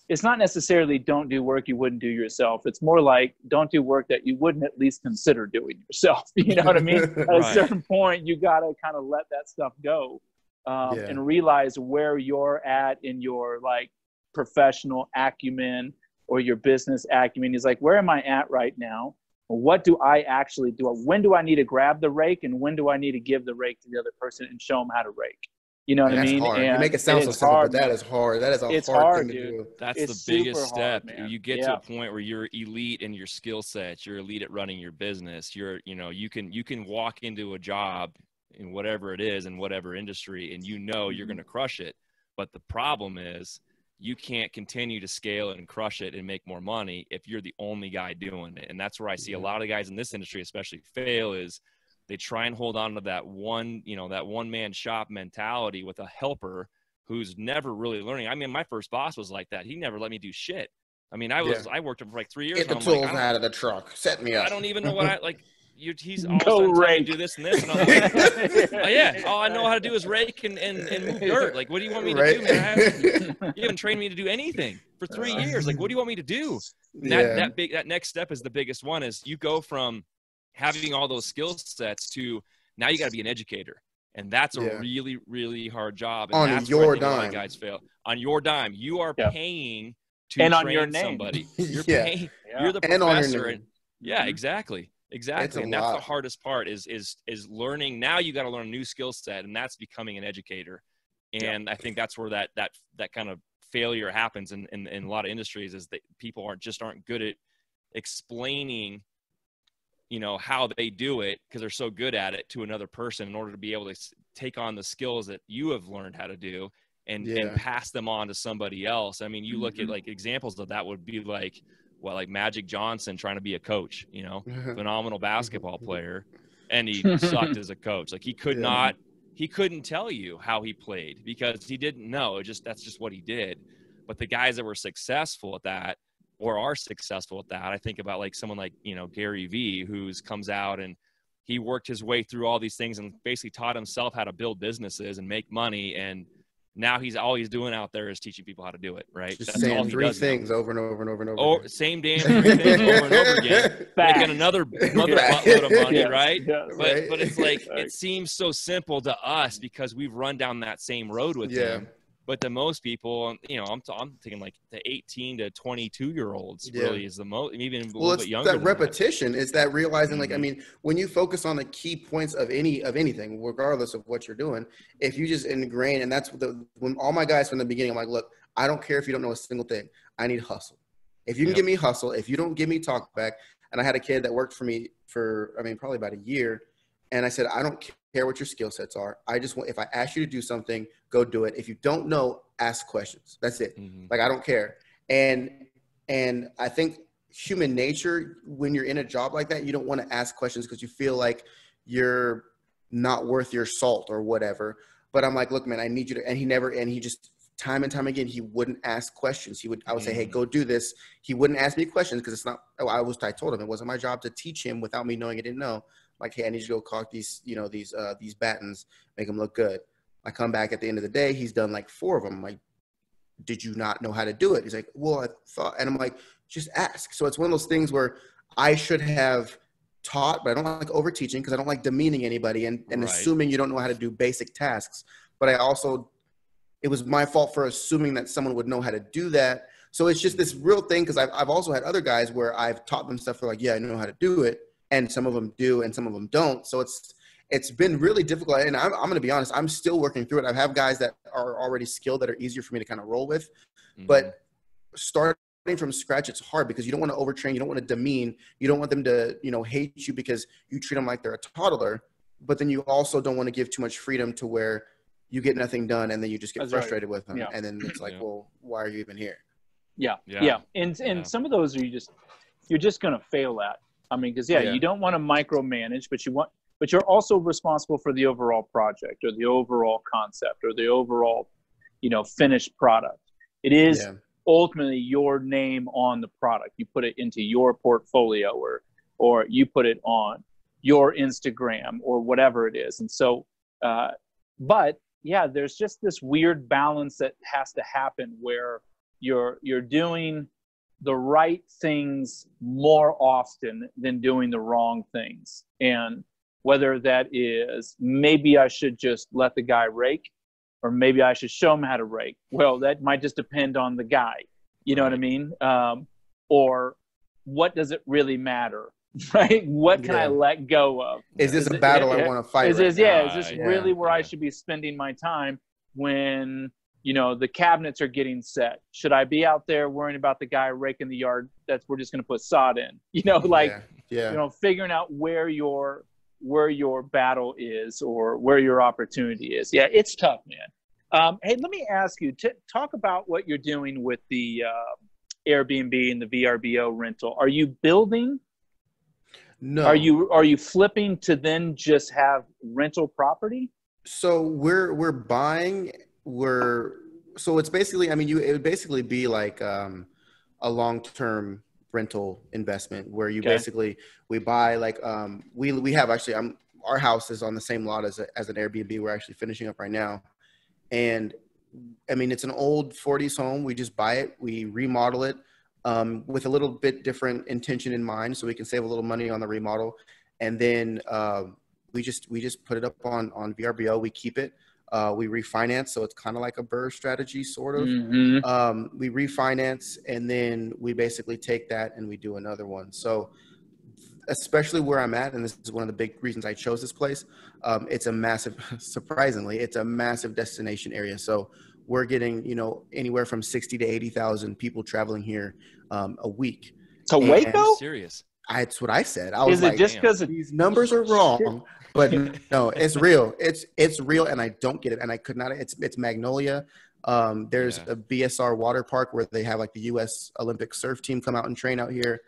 it's not necessarily don't do work you wouldn't do yourself. It's more like don't do work that you wouldn't at least consider doing yourself. You know what I mean? At a certain point, you got to kind of let that stuff go. And realize where you're at in your like professional acumen or your business acumen. Is like, where am I at right now? What do I actually do? When do I need to grab the rake, and when do I need to give the rake to the other person and show them how to rake? You know what I mean? Hard. And you make it sound so simple, but that is hard. That is a hard thing to do. That's the biggest step. You get to a point where you're elite in your skill set. You're elite at running your business. You can walk into a job in whatever it is, in whatever industry, and you're going to crush it. But the problem is you can't continue to scale and crush it and make more money if you're the only guy doing it. And that's where I see a lot of guys in this industry especially fail, is they try and hold on to that one-man shop mentality with a helper who's never really learning. I mean, my first boss was like that. He never let me do shit. I mean, I worked for like 3 years. Get the tools out of the truck. Set me up. I don't even know what I like. He's all telling me to do this and this, and I'm like, all I know how to do is rake and move dirt. Like, what do you want me to do, man? You haven't trained me to do anything for 3 years. Like, what do you want me to do? That next step is the biggest one. Is you go from having all those skill sets to now you got to be an educator, and that's a really, really hard job. And on that's your where dime, a lot of guys fail. On your dime, you are paying to and train on your name. Somebody. You're paying. You're the professor. Exactly. Exactly. And that's the hardest part is learning. Now you got to learn a new skill set, and that's becoming an educator. And I think that's where that kind of failure happens in a lot of industries, is that people aren't good at explaining, how they do it because they're so good at it to another person in order to be able to take on the skills that you have learned how to do and pass them on to somebody else. I mean, you look at like examples of that would be like, like Magic Johnson trying to be a coach, phenomenal basketball player, and he sucked as a coach. Like he couldn't tell you how he played because he didn't know. That's just what he did. But the guys that were successful at that or are successful at that, I think about like someone like, Gary Vee, who's comes out and he worked his way through all these things and basically taught himself how to build businesses and make money. And now all he's doing out there is teaching people how to do it, right? Just that's saying all he three does things now. over and over and over and over. Oh, same damn three things over and over again, making another buttload of money, right? But it's like it seems so simple to us because we've run down that same road with him. But to most people, I'm thinking like the 18 to 22-year-olds really is the most, even a little bit younger. That repetition. It's that realizing, like, I mean, when you focus on the key points of anything, regardless of what you're doing, if you just ingrain, and that's when all my guys from the beginning, I'm like, look, I don't care if you don't know a single thing. I need hustle. If you can give me hustle, if you don't give me talk back, and I had a kid that worked for me for, probably about a year. And I said, I don't care what your skill sets are. I just want, if I ask you to do something, go do it. If you don't know, ask questions. That's it. Like, I don't care. And I think human nature, when you're in a job like that, you don't want to ask questions because you feel like you're not worth your salt or whatever. But I'm like, look, man, I need you to, and he just time and time again, he wouldn't ask questions. I would say, hey, go do this. He wouldn't ask me questions because it's not, I told him it wasn't my job to teach him without me knowing I didn't know. Like, hey, I need you to go caulk these battens, make them look good. I come back at the end of the day, he's done like 4 of them. I'm like, did you not know how to do it? He's like, well, I thought, and I'm like, just ask. So it's one of those things where I should have taught, but I don't like over teaching because I don't like demeaning anybody and assuming you don't know how to do basic tasks. But it was my fault for assuming that someone would know how to do that. So it's just this real thing because I've also had other guys where I've taught them stuff. They're like, yeah, I know how to do it. And some of them do, and some of them don't. So it's been really difficult. And I'm going to be honest, I'm still working through it. I have guys that are already skilled that are easier for me to kind of roll with. But starting from scratch, it's hard because you don't want to overtrain. You don't want to demean. You don't want them to, hate you because you treat them like they're a toddler. But then you also don't want to give too much freedom to where you get nothing done and then you just get frustrated with them. And then it's like, well, why are you even here? And some of those you're just going to fail at. I mean, because you don't want to micromanage, but you're also responsible for the overall project or the overall concept or the overall finished product. It is Yeah. ultimately your name on the product. You put it into your portfolio, or you put it on your Instagram or whatever it is. And so, but yeah, there's just this weird balance that has to happen where you're doing the right things more often than doing the wrong things. And whether that is, maybe I should just let the guy rake, or maybe I should show him how to rake. Well, that might just depend on the guy. You know what I mean? Or what does it really matter? Right? What can I let go of? Is this a battle I want to fight? Is this really where I should be spending my time when the cabinets are getting set? Should I be out there worrying about the guy raking the yard we're just going to put sod in? Figuring out where your battle is, or where your opportunity is. Yeah, it's tough, man. Hey, let me ask you, talk about what you're doing with the Airbnb and the VRBO rental. Are you building? No. Are you flipping to then just have rental property? So we're buying. So it's basically, it would basically be like a long-term rental investment where you basically, we buy like, we have actually, our house is on the same lot as an Airbnb. We're actually finishing up right now. And it's an old 40s home. We just buy it. We remodel it with a little bit different intention in mind, so we can save a little money on the remodel. And then we just put it up on VRBO. We keep it. We refinance, so it's kind of like a BRRRR strategy, sort of. Mm-hmm. We refinance, and then we basically take that and we do another one. So especially where I'm at, and this is one of the big reasons I chose this place, it's a massive, surprisingly, it's a massive destination area. So we're getting, anywhere from 60 to 80,000 people traveling here a week. To Waco? Serious. That's what I said. I was Is it just because these numbers are wrong? But no, it's real. It's real, and I don't get it. And I could not. It's Magnolia. There's a BSR water park where they have like the U.S. Olympic surf team come out and train out here.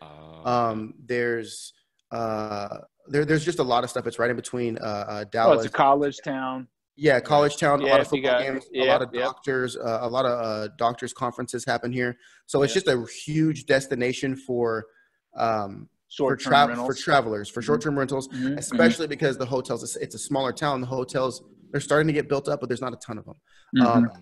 There's just a lot of stuff. It's right in between Dallas. Oh, it's a college town. Yeah, college town. A lot of football games. A lot of doctors. A lot of doctors conferences happen here. So it's just a huge destination for travelers, for short-term rentals, especially because the hotels, it's a smaller town. The hotels, they're starting to get built up, but there's not a ton of them.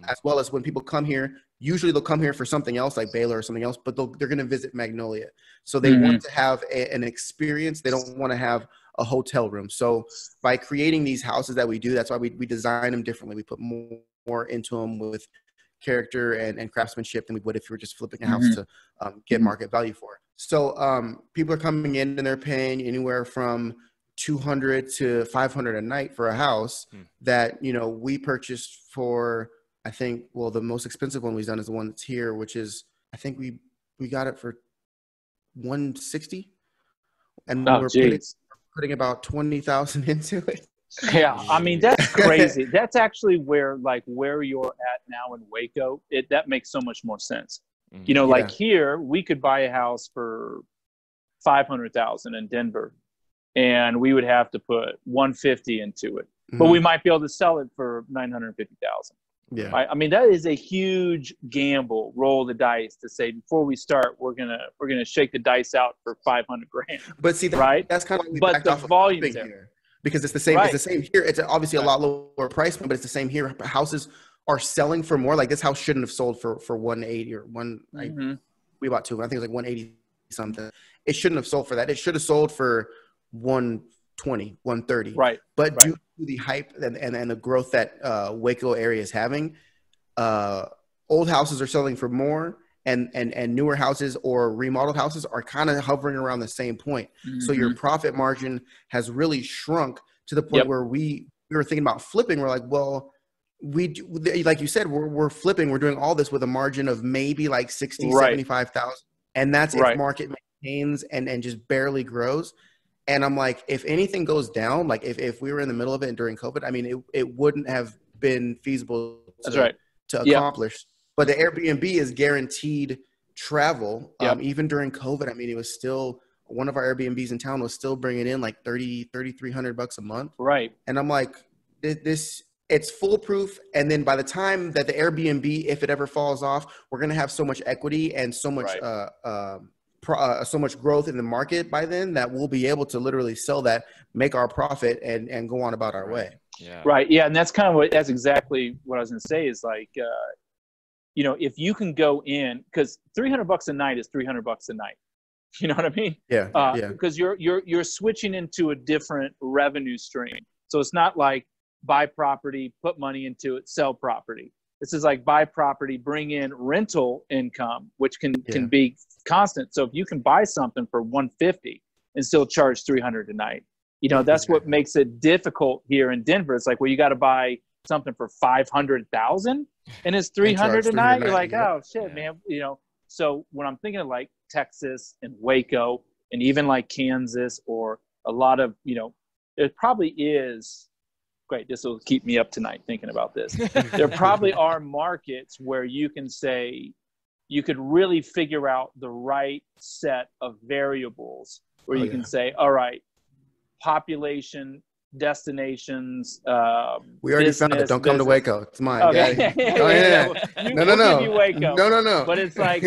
As well as when people come here, usually they'll come here for something else like Baylor or something else, but they're going to visit Magnolia. So they want to have an experience. They don't want to have a hotel room. So by creating these houses that we do, that's why we design them differently. We put more into them with character and craftsmanship than we would if you were just flipping a house to get market value for. So people are coming in and they're paying anywhere from $200 to $500 a night for a house that, we purchased for, I think, well, the most expensive one we've done is the one that's here, which is, I think we got it for $160, and we're putting about 20,000 into it. Yeah, that's crazy. That's actually where you're at now in Waco. That makes so much more sense. Like here, we could buy a house for $500,000 in Denver, and we would have to put $150 into it, but we might be able to sell it for $950,000. Yeah, right? That is a huge gamble. Roll the dice to say before we start, we're gonna shake the dice out for $500,000. But see, that's kind of what we backed off volume of here, because it's the same. It's the same here. It's obviously a lot lower price point, but it's the same here. Houses are selling for more. Like this house shouldn't have sold for 180 or one. We bought two. I think it was like 180 something. It shouldn't have sold for that. It should have sold for 120, 130. Right. But due to the hype and the growth that Waco area is having, old houses are selling for more, and newer houses or remodeled houses are kind of hovering around the same point. So your profit margin has really shrunk to the point where we were thinking about flipping. We're like, well, like you said, we're flipping. We're doing all this with a margin of maybe like 60, 75,000. And that's if market maintains and just barely grows. And I'm like, if anything goes down, like if we were in the middle of it and during COVID, it wouldn't have been feasible to accomplish. But the Airbnb is guaranteed travel. Even during COVID, it was still, one of our Airbnbs in town was still bringing in like $3,300 a month. Right. And I'm like, this it's foolproof. And then by the time that the Airbnb, if it ever falls off, we're going to have so much equity and so much, so much growth in the market by then that we'll be able to literally sell that, make our profit, and go on about our way. Yeah. Right. Yeah. And that's that's exactly what I was going to say is like, you know, if you can go in, because $300 a night is $300 a night. You know what I mean? Yeah. Because you're switching into a different revenue stream. So it's not like buy property, put money into it, sell property. This is like buy property, bring in rental income, which can be constant. So if you can buy something for $150 and still charge $300 a night, you know, that's what makes it difficult here in Denver. It's like, well, you got to buy something for $500,000 and it's $300 a night. You're like, oh shit, man. You know, so when I'm thinking of like Texas and Waco and even like Kansas or a lot of, you know, it probably is great. This will keep me up tonight thinking about this. There probably are markets where you can say you could really figure out the right set of variables where you can say, all right, population, destinations. We already found it. Don't come to Waco. It's mine. Okay. No. But it's like,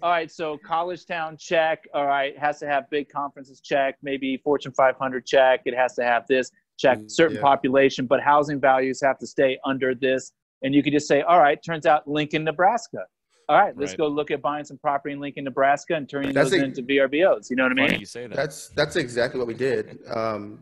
all right, so college town, check. All right, has to have big conferences, check. Maybe Fortune 500, check. It has to have this, check. Certain population, but housing values have to stay under this. And you could just say, all right, turns out Lincoln, Nebraska. All right, let's go look at buying some property in Lincoln, Nebraska, and turning those into VRBOs. You know what I mean? You say that. That's exactly what we did.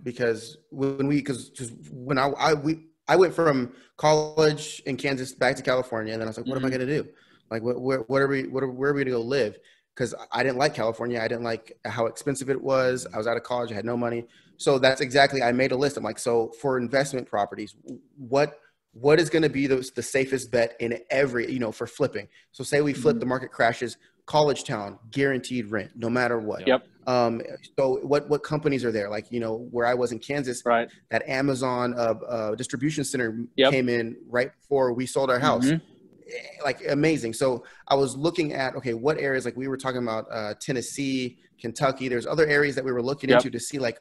Because when I went from college in Kansas back to California, and then I was like, what am I going to do? Like, where are we going to go live? Because I didn't like California. I didn't like how expensive it was. I was out of college. I had no money. So that's exactly. I made a list. I'm like, so for investment properties, what is going to be the safest bet in every, you know, for flipping? So say we flip, the market crashes, college town, guaranteed rent, no matter what. Yep. So what companies are there? Like, you know, where I was in Kansas, that Amazon distribution center came in right before we sold our house. Like amazing. So I was looking at, okay, what areas, like we were talking about Tennessee, Kentucky, there's other areas that we were looking into to see like,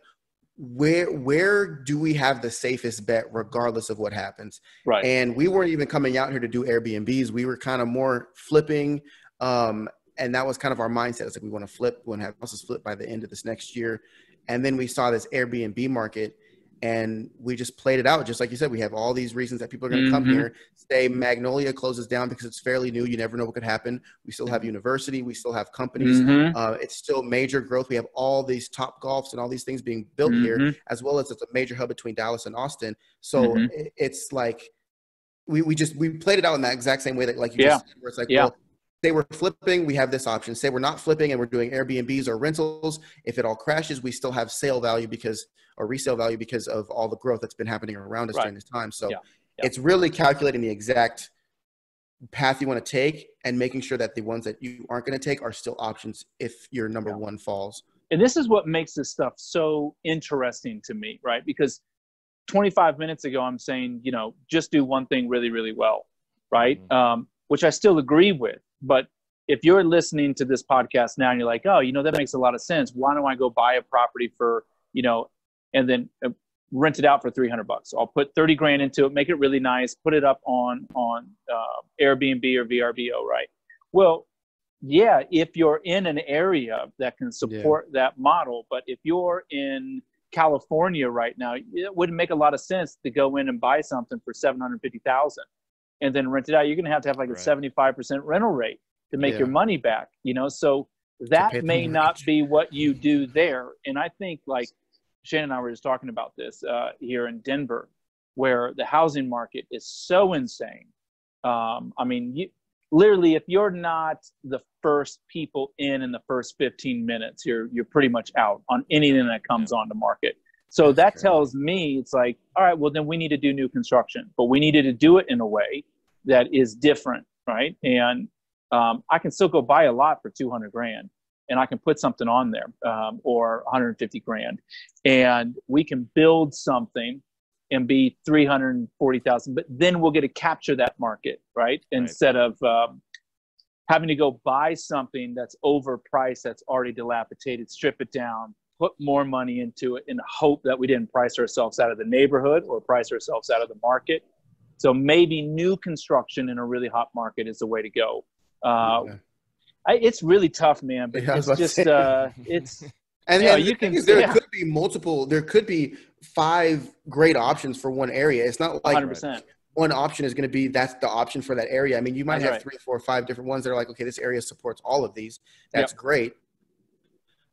where do we have the safest bet regardless of what happens? Right. And we weren't even coming out here to do Airbnbs. We were kind of more flipping. And that was kind of our mindset. It's like, we want to flip, we want to have houses flip by the end of this next year. And then we saw this Airbnb market and we just played it out. Just like you said, we have all these reasons that people are going to come here. Say Magnolia closes down because it's fairly new. You never know what could happen. We still have university. We still have companies. It's still major growth. We have all these top golfs and all these things being built here, as well as it's a major hub between Dallas and Austin. So it's like, we played it out in that exact same way that like you just said, where it's like, well, say we're flipping, we have this option. Say we're not flipping and we're doing Airbnbs or rentals. If it all crashes, we still have sale value or resale value because of all the growth that's been happening around us during this time. So it's really calculating the exact path you want to take and making sure that the ones that you aren't going to take are still options if your number one falls. And this is what makes this stuff so interesting to me, right? Because 25 minutes ago, I'm saying, you know, just do one thing really, really well, right? Which I still agree with. But if you're listening to this podcast now and you're like, oh, you know, that makes a lot of sense. Why don't I go buy a property for, you know, and then rent it out for $300? I'll put 30 grand into it, make it really nice, put it up on Airbnb or VRBO, right? Well, yeah, if you're in an area that can support that model, but if you're in California right now, it wouldn't make a lot of sense to go in and buy something for $750,000 and then rent it out. You're going to have like a 75% rental rate to make your money back, you know? So that may not be what you do there. And I think like Shane and I were just talking about this here in Denver, where the housing market is so insane. I mean, literally, if you're not the first people in the first 15 minutes, you're pretty much out on anything that comes on the market. So that tells me it's like, all right, well, then we need to do new construction, but we needed to do it in a way that is different, right? And I can still go buy a lot for 200 grand and I can put something on there or 150 grand and we can build something and be 340,000, but then we'll get to capture that market, right? Instead of having to go buy something that's overpriced, that's already dilapidated, strip it down, put more money into it in the hope that we didn't price ourselves out of the neighborhood or price ourselves out of the market. So maybe new construction in a really hot market is the way to go. It's really tough, man, but it's just it's. And yeah, you can. There could be multiple. There could be 5 great options for one area. It's not like 100%. One option is going to be that's the option for that area. I mean, you might have 3, 4, 5 different ones that are like, okay, this area supports all of these. That's great.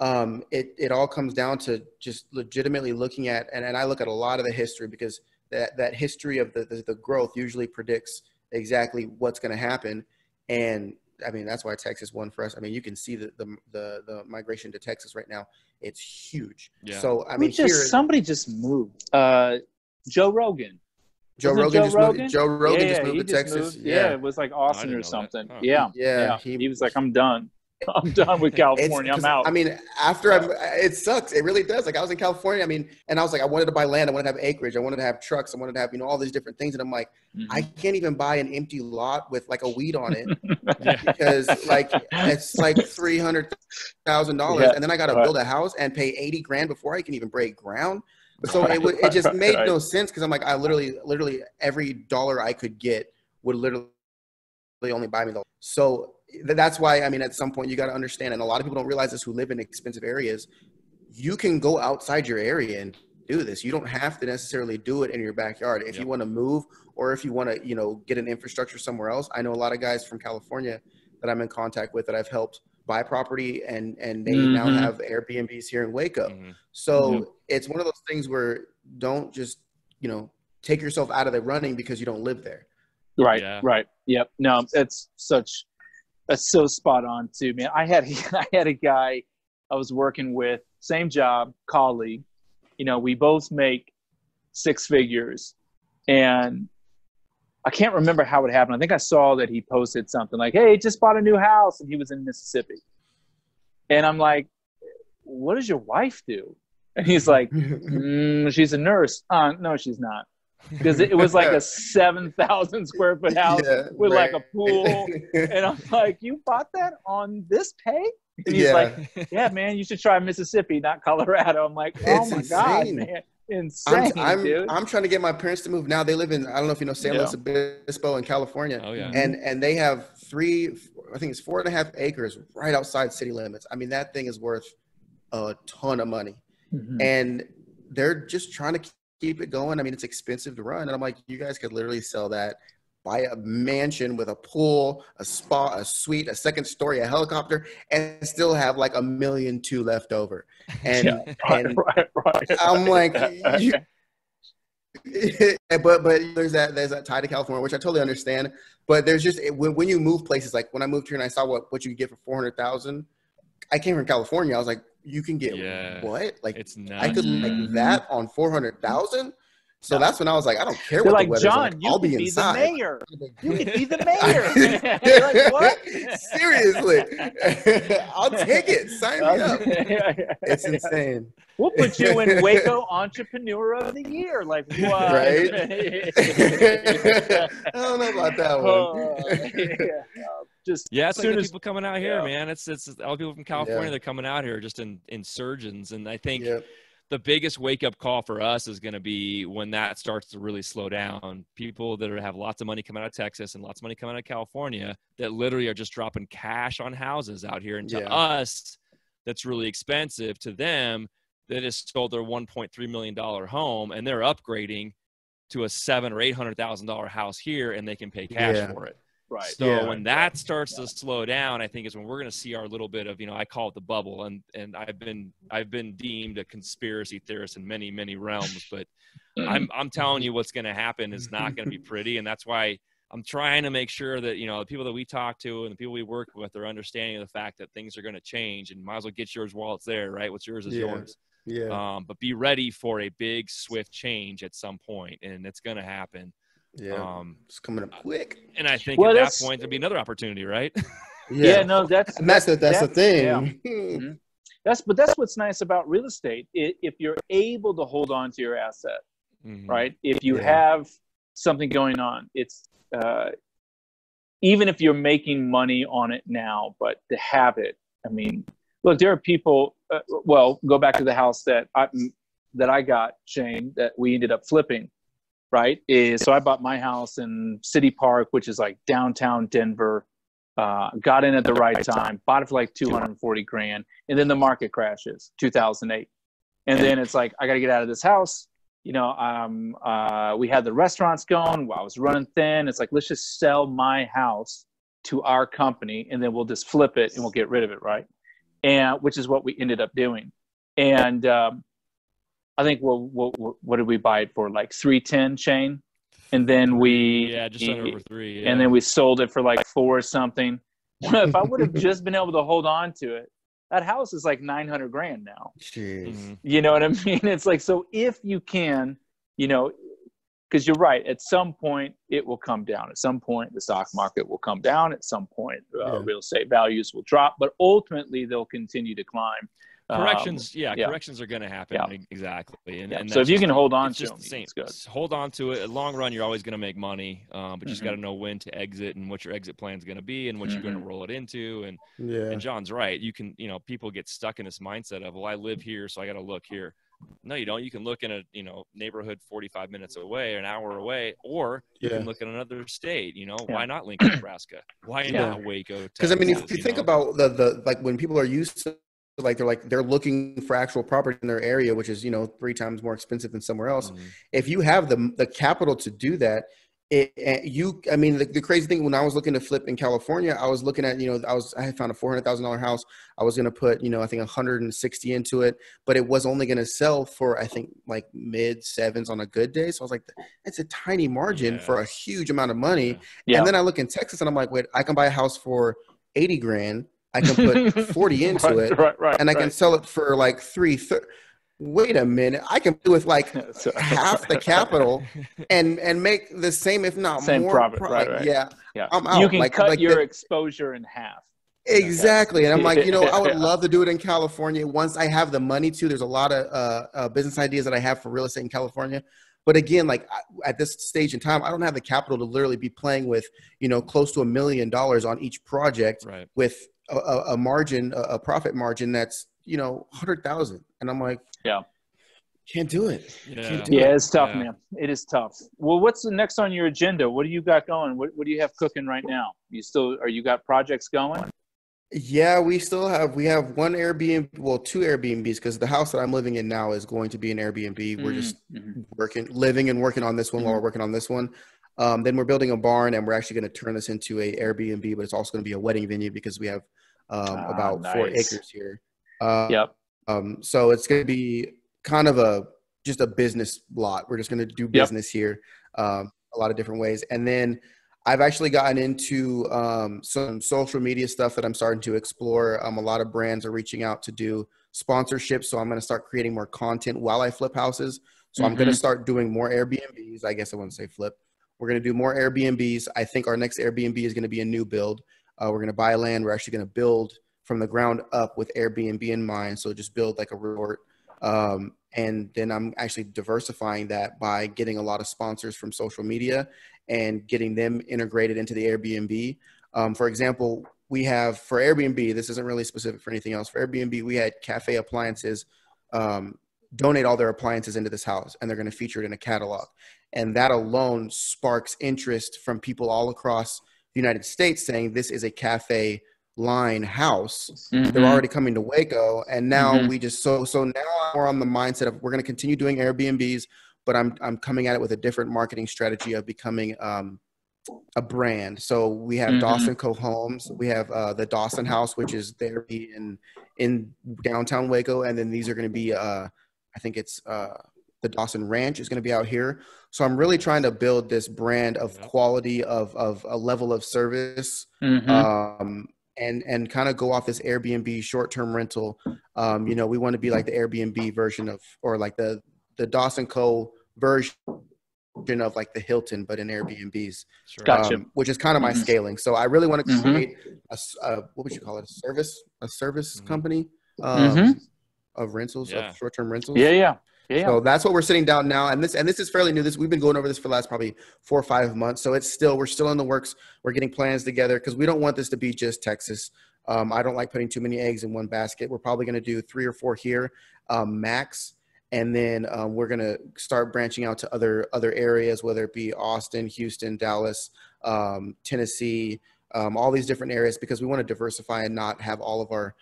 It all comes down to just legitimately looking at, and I look at a lot of the history, because that history of the growth usually predicts exactly what's going to happen. And I mean, that's why Texas won for us. I mean, you can see the migration to Texas right now. It's huge. Yeah. So I mean, somebody just moved. Joe Rogan. Joe Rogan just moved to Texas. Yeah, it was like Austin or something. Huh. Yeah. He was like, I'm done. I'm done with California. I'm out. I mean, it sucks. It really does. Like, I was in California. I mean, and I was like, I wanted to buy land. I wanted to have acreage. I wanted to have trucks. I wanted to have, all these different things. And I'm like, I can't even buy an empty lot with like a weed on it because like it's like $300,000, and then I got to build a house and pay $80,000 before I can even break ground. So it just made no sense, because I'm like, I literally every dollar I could get would literally only buy me the. So that's why, I mean, at some point you got to understand, and a lot of people don't realize this who live in expensive areas, you can go outside your area and do this. You don't have to necessarily do it in your backyard. If you want to move, or if you want to, get an infrastructure somewhere else. I know a lot of guys from California that I'm in contact with that I've helped buy property, and they now have Airbnbs here in Waco. So it's one of those things where don't just, take yourself out of the running because you don't live there. Right. Yeah. Right. Yep. No, that's so spot on too, man. I had a guy I was working with, same job, colleague. We both make 6 figures, and I can't remember how it happened. I think I saw that he posted something like, "Hey, just bought a new house," and he was in Mississippi. And I'm like, "What does your wife do?" And he's like, "She's a nurse." No, she's not. Because it was like a 7,000 square foot house with like a pool. And I'm like, "You bought that on this pay?" And he's like, "Yeah, man, you should try Mississippi, not Colorado." I'm like, "Oh my God, man. Insane, dude." I'm trying to get my parents to move now. They live in, I don't know if you know, San Luis Obispo in California. Oh, yeah. And they have 4.5 acres right outside city limits. I mean, that thing is worth a ton of money. And they're just trying to keep it going. I mean, it's expensive to run. And I'm like, you guys could literally sell that, buy a mansion with a pool, a spa, a suite, a 2nd story, a helicopter, and still have like $1.2 million left over. And, right. I'm like, but there's that tie to California, which I totally understand. But there's just, when you move places, like when I moved here and I saw what you could get for $400,000, I came from California. I was like, you can get what? Like, it's nuts. I could like that on 400,000. So that's when I was like, I don't care what the weather's like. I'll be inside. The mayor. You could be the mayor. You're like, what? Seriously. I'll take it. Sign me up. It's insane. We'll put you in Waco Entrepreneur of the Year. Like, what? Right? I don't know about that one. It's like the people coming out here, man. It's all the people from California that are coming out here just in surgeons. And I think the biggest wake-up call for us is going to be when that starts to really slow down. People that have lots of money coming out of Texas and lots of money coming out of California that literally are just dropping cash on houses out here. And to us, that's really expensive. To them, they just sold their $1.3 million home and they're upgrading to a $700,000 or $800,000 house here, and they can pay cash for it. Right. So when that starts to slow down, I think is when we're going to see our little bit of, I call it the bubble. And I've been deemed a conspiracy theorist in many, many realms, but I'm telling you what's going to happen is not going to be pretty. And that's why I'm trying to make sure that, the people that we talk to and the people we work with are understanding of the fact that things are going to change, and might as well get yours while it's there, right? What's yours is yours. Yeah. But be ready for a big, swift change at some point, and it's going to happen. Yeah, it's coming up quick. And I think at that point there'll be another opportunity, right? No, that's the thing. Yeah. That's what's nice about real estate. If you're able to hold on to your asset, right? If you have something going on, it's even if you're making money on it now, but to have it, I mean, look, there are people. Go back to the house that I got, Shane, that we ended up flipping. right, so I bought my house in City Park, which is like downtown Denver. Got in at the right time, bought it for like 240 grand, and then the market crashes, 2008, and then it's like I got to get out of this house. We had the restaurants going. I was running thin. It's like, let's just sell my house to our company, and then we'll just flip it and we'll get rid of it, right? And which is what we ended up doing. And I think what did we buy it for? Like 310, Shane? And then just under 3. Yeah. And then we sold it for like 4 or something. If I would have just been able to hold on to it, that house is like 900 grand now. Jeez. Mm-hmm. You know what I mean? It's like, so if you can, because you're right, at some point it will come down. At some point the stock market will come down. At some point real estate values will drop, but ultimately they'll continue to climb. Corrections are going to happen. Yeah. Exactly. And so if you can hold on to them, the same. It's good. Hold on to it. In the long run, you're always going to make money, but you just Mm-hmm. got to know when to exit and what your exit plan is going to be and what you're going to roll it into. And John's right. You can, people get stuck in this mindset of, well, I live here, so I got to look here. No, you don't. You can look in a neighborhood 45 minutes away, an hour away, or you can look in another state. Why not Lincoln, Nebraska? Why not Waco? Because I mean, if you think about the like when people are used to they're looking for actual property in their area, which is 3 times more expensive than somewhere else. Mm-hmm. If you have the capital to do that, the crazy thing, when I was looking to flip in California, I was looking at I had found a $400,000 house. I was going to put I think 160 into it, but it was only going to sell for I think like mid 7s on a good day. So I was like, it's a tiny margin for a huge amount of money. And then I look in Texas and I'm like, wait, I can buy a house for 80 grand. I can put 40 into it, and I can sell it for like 330. Wait a minute, I can do with like half the capital and make the same, if not more profit. Right. Yeah. I'm out. You can cut your exposure in half. Exactly. And I'm like, I would love to do it in California once I have the money to. There's a lot of business ideas that I have for real estate in California. But again, like at this stage in time, I don't have the capital to literally be playing with, close to $1 million on each project with a margin, a profit margin that's, 100,000. And I'm like, can't do it. It's tough, man. It is tough. Well, what's the next on your agenda? What do you got going? What do you have cooking right now? You got projects going? Yeah, we have one Airbnb, well, 2 Airbnbs, because the house that I'm living in now is going to be an Airbnb. We're just living and working on this one while we're working on this one. Then we're building a barn, and we're actually going to turn this into a Airbnb, but it's also going to be a wedding venue because we have about 4 acres here. So it's going to be kind of just a business lot. We're just going to do business here a lot of different ways. And then I've actually gotten into some social media stuff that I'm starting to explore. A lot of brands are reaching out to do sponsorships, so I'm going to start creating more content while I flip houses. So I'm going to start doing more Airbnbs. I guess I wouldn't say flip. We're going to do more Airbnbs. I think our next Airbnb is going to be a new build. We're going to buy land. We're actually going to build from the ground up with Airbnb in mind. So just build like a resort. And then I'm actually diversifying that by getting a lot of sponsors from social media and getting them integrated into the Airbnb. For example, we have for Airbnb, this isn't really specific for anything else. For Airbnb, we had Cafe Appliances donate all their appliances into this house, and they're going to feature it in a catalog. And that alone sparks interest from people all across the United States saying this is a cafe line house. They're already coming to Waco, and now we just so now we're on the mindset of we're going to continue doing Airbnbs, but I'm coming at it with a different marketing strategy of becoming a brand. So we have Dawson Co Homes, we have the Dawson House, which is there in downtown Waco, and then these are going to be I think it's the Dawson Ranch is going to be out here. So I'm really trying to build this brand of quality of a level of service. And kind of go off this Airbnb short-term rental. We want to be like the Airbnb version of, or like the Dawson Co version of like the Hilton, but in Airbnbs. Sure. Gotcha. Which is kind of my scaling. So I really want to create a what would you call it? A service company of rentals, of short-term rentals. Yeah. So that's what we're sitting down now, and this is fairly new. We've been going over this for the last probably 4 or 5 months. So we're still in the works. We're getting plans together because we don't want this to be just Texas. I don't like putting too many eggs in one basket. We're probably going to do 3 or 4 here, max, And then we're going to start branching out to other areas, whether it be Austin, Houston, Dallas, Tennessee, all these different areas, because we want to diversify and not have all of our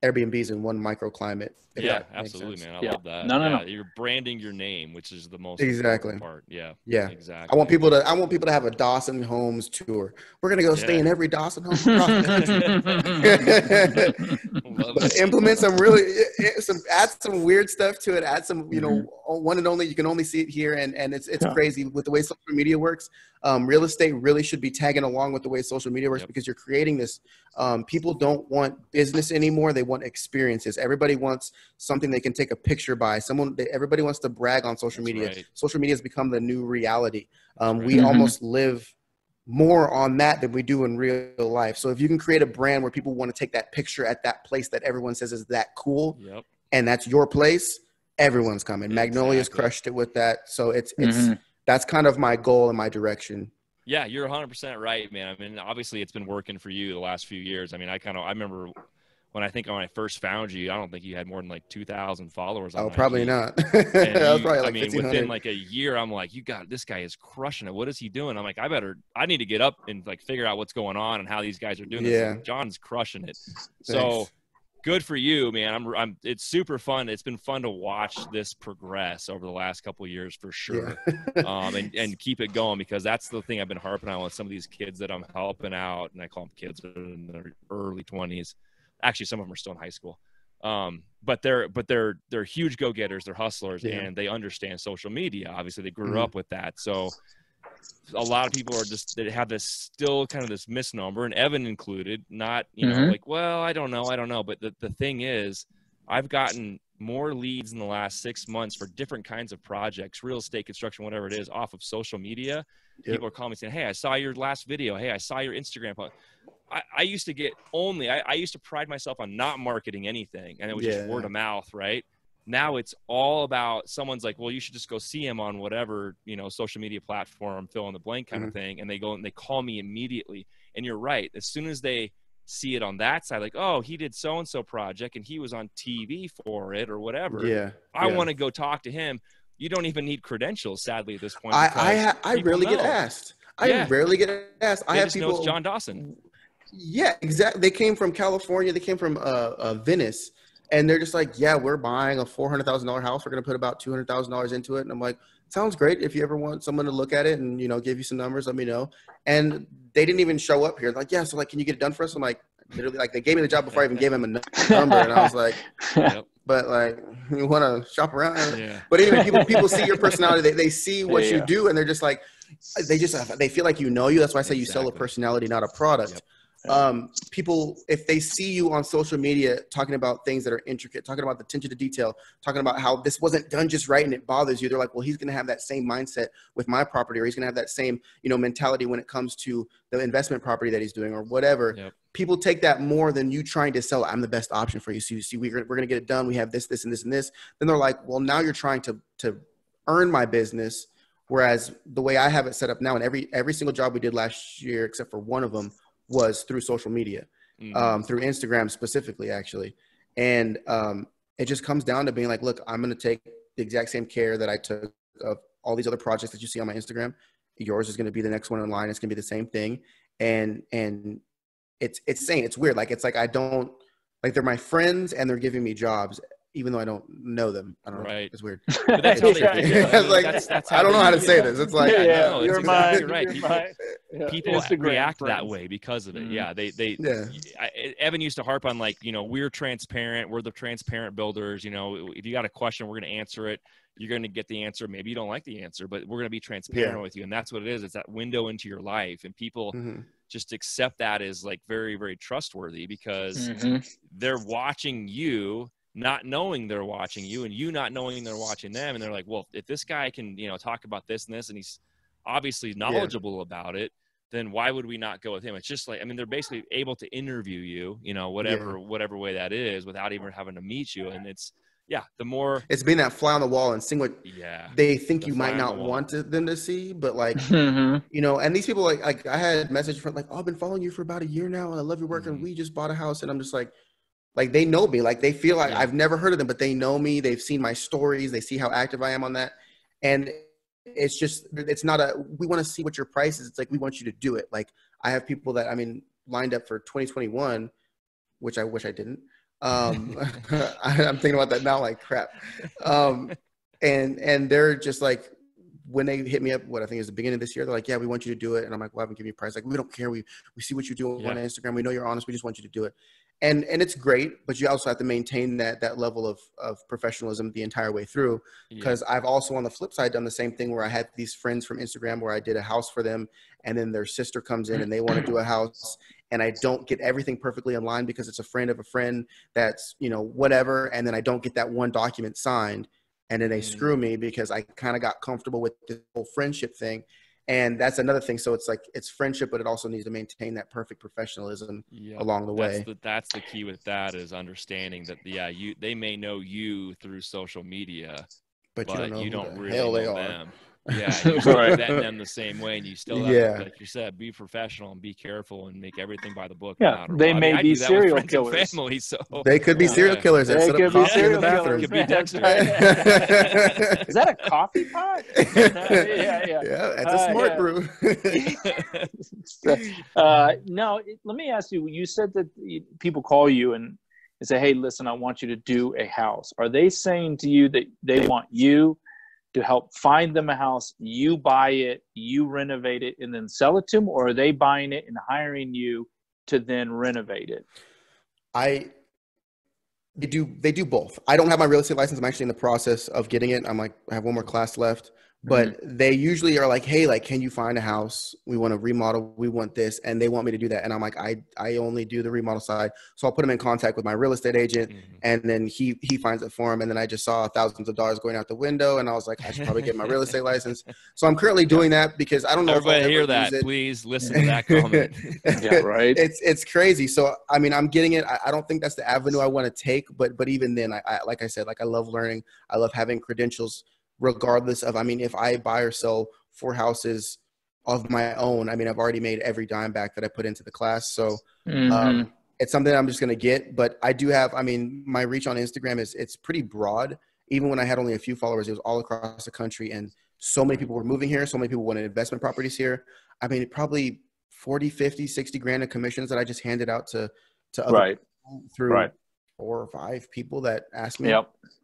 Airbnbs in one microclimate. Yeah, absolutely, man. I love that. No. You're branding your name, which is the most Exactly important part. Yeah, I exactly. want people to have a Dawson Homes tour. We're gonna go stay in every Dawson home across the country. But implement add some weird stuff to it. Add some, one and only. You can only see it here, and it's crazy with the way social media works. Real estate really should be tagging along with the way social media works, because you're creating this. People don't want business anymore; they want experiences. Everybody wants something they can take a picture by. Everybody wants to brag on social media. Right. Social media has become the new reality. We almost live more on that than we do in real life. So if you can create a brand where people want to take that picture at that place that everyone says is that cool, and that's your place, everyone's coming. Magnolia's crushed it with that. So it's that's kind of my goal and my direction. Yeah, you're 100% right, man. I mean, obviously it's been working for you the last few years. I mean, I remember when I first found you, I don't think you had more than like 2,000 followers on probably IG. Not. That was probably like 1,500. Within like a year, I'm like, this guy is crushing it. What is he doing? I'm like, I need to get up and like figure out what's going on and how these guys are doing this. Like, John's crushing it. So good for you, man. It's super fun. It's been fun to watch this progress over the last couple of years for sure. And keep it going, because that's the thing I've been harping on with some of these kids that I'm helping out, and I call them kids in their early 20s. Actually, some of them are still in high school. But they're huge go-getters, they're hustlers, and they understand social media. Obviously, they grew up with that. So a lot of people they have this still kind of this misnomer, and Evan included, not, like, well, I don't know. But the thing is, I've gotten more leads in the last 6 months for different kinds of projects, real estate, construction, whatever it is, off of social media. People are calling me saying, hey, I saw your last video. Hey, I saw your Instagram post. I used to get I used to pride myself on not marketing anything, and it was just word of mouth, right? Now it's all about someone's like, well, you should just go see him on whatever, social media platform, fill in the blank kind of thing. And they go and they call me immediately. And you're right. As soon as they see it on that side, like, oh, he did so-and-so project and he was on TV for it or whatever. I want to go talk to him. You don't even need credentials, sadly, at this point. I rarely get asked. I rarely get asked. I have people. Know it's Jon Dawson. Yeah, exactly. They came from California. They came from Venice, and they're just like, yeah, we're buying a $400,000 house. We're going to put about $200,000 into it. And I'm like, sounds great. If you ever want someone to look at it and, give you some numbers, let me know. And they didn't even show up here. Like, yeah, so like, can you get it done for us? I'm like, literally, like, they gave me the job before I even gave them a number. And I was like, but like, you want to shop around? Yeah. But anyway, people see your personality. They see what you do, and they're just like, they feel like you. That's why I say you sell a personality, not a product. People, if they see you on social media talking about things that are intricate, talking about the attention to detail, talking about how this wasn't done just right and it bothers you, they're like, well, he's going to have that same mindset with my property, or he's going to have that same, mentality when it comes to the investment property that he's doing or whatever. People take that more than you trying to sell, I'm the best option for you. So you see, we're going to get it done. We have this, and this, and this. Then they're like, well, now you're trying to earn my business. Whereas the way I have it set up now, and every single job we did last year, except for one of them, was through social media, through Instagram specifically, actually. And it just comes down to being like, look, I'm going to take the exact same care that I took of all these other projects that you see on my Instagram. Yours is going to be the next one in line. It's going to be the same thing. And it's saying, it's weird. Like, it's like, I don't, like, they're my friends and they're giving me jobs, even though I don't know them. I don't know. It's weird. But that's how that's how I don't know how to say this. It's like, you're right. People react that way because of it. Evan used to harp on, like, we're transparent. We're the transparent builders. If you got a question, we're going to answer it. You're going to get the answer. Maybe you don't like the answer, but we're going to be transparent with you. And that's what it is. It's that window into your life. And people just accept that as like very, very trustworthy, because they're watching you, not knowing they're watching you, and you not knowing they're watching them. And they're like, well, if this guy can, talk about this and this, and he's obviously knowledgeable about it, then why would we not go with him? It's just like, I mean, they're basically able to interview you, whatever way that is, without even having to meet you. And it's, the more it's being that fly on the wall and seeing what they think you might not want them to see, but like, and these people, like I had messages from like, oh, I've been following you for about a year now, and I love your work, and we just bought a house, and I'm just like, Like they know me, like they feel like Yeah. I've never heard of them, but they know me. They've seen my stories. They see how active I am on that. And it's just, it's not we want to see what your price is. It's like, we want you to do it. Like I have people that, I mean, lined up for 2021, which I wish I didn't. I'm thinking about that now, like crap. And they're just like, when they hit me up, what I think is the beginning of this year, they're like, yeah, we want you to do it. And I'm like, well, I haven't given you a price. Like, we don't care. We see what you do on Instagram. We know you're honest. We just want you to do it. And it's great, but you also have to maintain that level of professionalism the entire way through. Because I've also, on the flip side, done the same thing where I had these friends from Instagram where I did a house for them, and then their sister comes in and they want to do a house, and I don't get everything perfectly in line because it's a friend of a friend that's, you know, whatever. And then I don't get that one document signed. And then they screw me because I kind of got comfortable with the whole friendship thing. And that's another thing. So it's like, it's friendship, but it also needs to maintain that perfect professionalism along the way. That's the key with that, is understanding that, they may know you through social media, but you don't really know them. Yeah, you're still vetting them the same way, and you still have to, like you said, be professional and be careful and make everything by the book. Yeah, they may be serial killers. Family, so they could be serial killers. They could be serial killers. Could be Dexter. Is that a coffee pot? Yeah. That's a smart brew. No, let me ask you. You said that people call you and say, "Hey, listen, I want you to do a house." Are they saying to you that they want you to help find them a house, you buy it, you renovate it, and then sell it to them? Or are they buying it and hiring you to then renovate it? They do both. I don't have my real estate license. I'm actually in the process of getting it. I have one more class left. But they usually are like, hey, like, can you find a house? We want to remodel. We want this. And they want me to do that. And I'm like, I only do the remodel side. So I'll put them in contact with my real estate agent. And then he finds it for him. And then I just saw thousands of dollars going out the window. And I was like, I should probably get my real estate license. So I'm currently doing that because I don't know Everybody if I'll hear ever that. use it. Please listen to that comment. Yeah, right. It's crazy. So, I mean, I'm getting it. I don't think that's the avenue I want to take. But even then, I like I said, like, I love learning. I love having credentials. Regardless of, I mean, if I buy or sell 4 houses of my own, I mean, I've already made every dime back that I put into the class. So it's something I'm just going to get. But I do have, I mean, my reach on Instagram it's pretty broad. Even when I had only a few followers, it was all across the country. And so many people were moving here. So many people wanted investment properties here. I mean, probably 40, 50, 60 grand in commissions that I just handed out to other people through 4 or 5 people that asked me.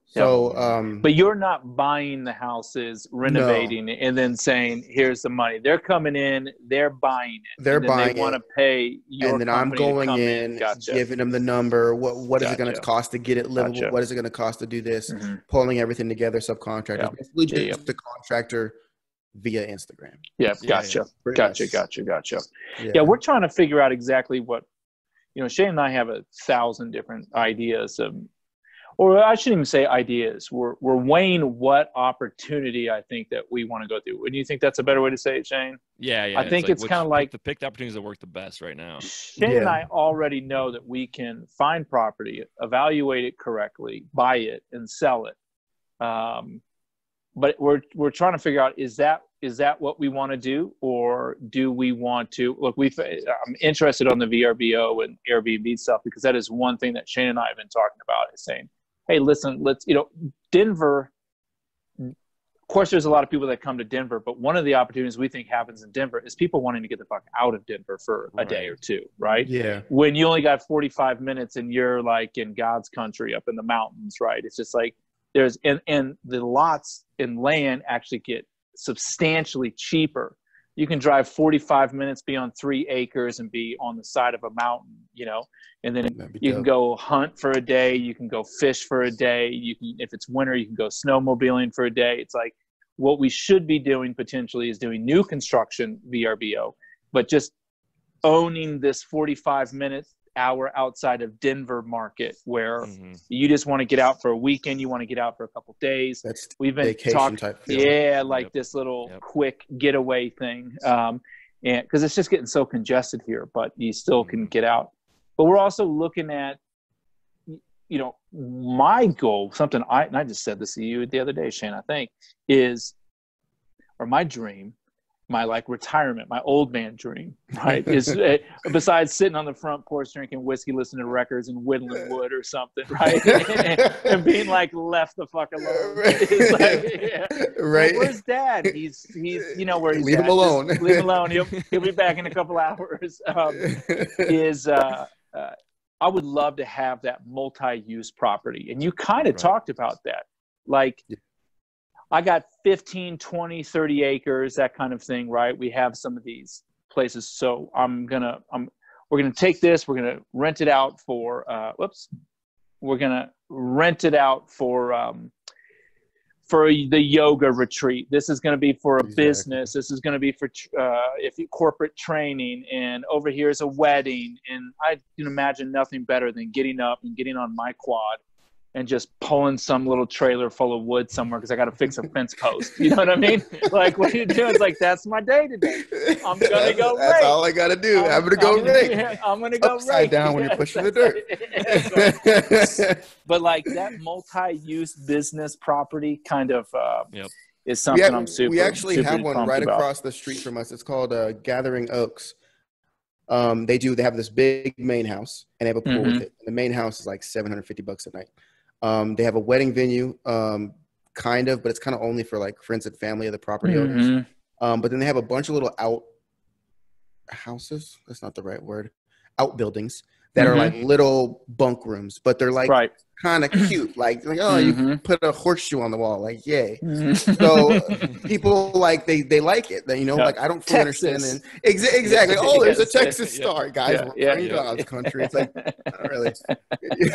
So, but you're not buying the houses, renovating it, and then saying, "Here's the money." They're coming in, they're buying it. They're buying they want to pay your and then I'm going in, giving them the number. What is it going to cost to get it livable? What is it going to cost to do this? Pulling everything together, subcontractors, basically just the contractor via Instagram. Gotcha. Yeah, we're trying to figure out exactly what, Shane and I have 1,000 different ideas of. Or I shouldn't even say ideas. We're weighing what opportunity I think that we want to go through. Wouldn't you think that's a better way to say it, Shane? Yeah. I think it's kind of like pick the opportunities that work the best right now. Shane and I already know that we can find property, evaluate it correctly, buy it, and sell it. But we're trying to figure out, is that what we want to do, or do we want to look? I'm interested on the VRBO and Airbnb stuff, because that is one thing that Shane and I have been talking about, is saying, hey, listen, let's, Denver, of course, there's a lot of people that come to Denver, but one of the opportunities we think happens in Denver is people wanting to get the fuck out of Denver for a day or two, right? Yeah. When you only got 45 minutes and you're like in God's country up in the mountains, right? It's just like and the lots and land actually get substantially cheaper. You can drive 45 minutes, be on 3 acres, and be on the side of a mountain, and then you can go hunt for a day. You can go fish for a day. You can, if it's winter, you can go snowmobiling for a day. It's like, what we should be doing potentially is doing new construction VRBO, but just owning this 45-minute hour outside of Denver market where you just want to get out for a weekend. You want to get out for a couple days. We've been talking, this little quick getaway thing. And because it's just getting so congested here, but you still can get out. But we're also looking at, my goal, something I just said this to you the other day, Shane, I think, or my dream my like retirement, my old man dream, right? Is besides sitting on the front porch drinking whiskey, listening to records and whittling wood or something, right? And being like left the fuck alone. It's like, yeah. Right. Well, where's Dad? He's you know where he's Leave at. him alone. Just leave him alone. He'll be back in a couple hours. I would love to have that multi-use property, and you kind of talked about that, like. Yeah. I got 15, 20, 30 acres, that kind of thing, right? We have some of these places. So we're going to take this, we're going to rent it out for, we're going to rent it out for the yoga retreat. This is going to be for a business. This is going to be for corporate training. And over here is a wedding. And I can imagine nothing better than getting up and getting on my quad and just pulling some little trailer full of wood somewhere because I got to fix a fence post. You know what I mean? Like, what are you doing? It's like, that's my day today. I'm going to go rake. That's all I got to do. I'm going to go rake. I'm going to go upside rake. down when you're pushing the dirt. But like that multi-use business property kind of is something I'm super We actually have one right about. across the street from us. It's called Gathering Oaks. They have this big main house and they have a pool with it. And the main house is like $750 a night. They have a wedding venue, kind of, but it's kind of only for like friends and family of the property owners. But then they have a bunch of little outhouses. That's not the right word. Outbuildings that are like little bunk rooms, but they're like kind of cute. Like oh, you put a horseshoe on the wall. Like, yay. So people like, they like it. You know, like I don't fully understand. Exactly. Oh, there's a Texas star, guys. God's country. It's like, not really.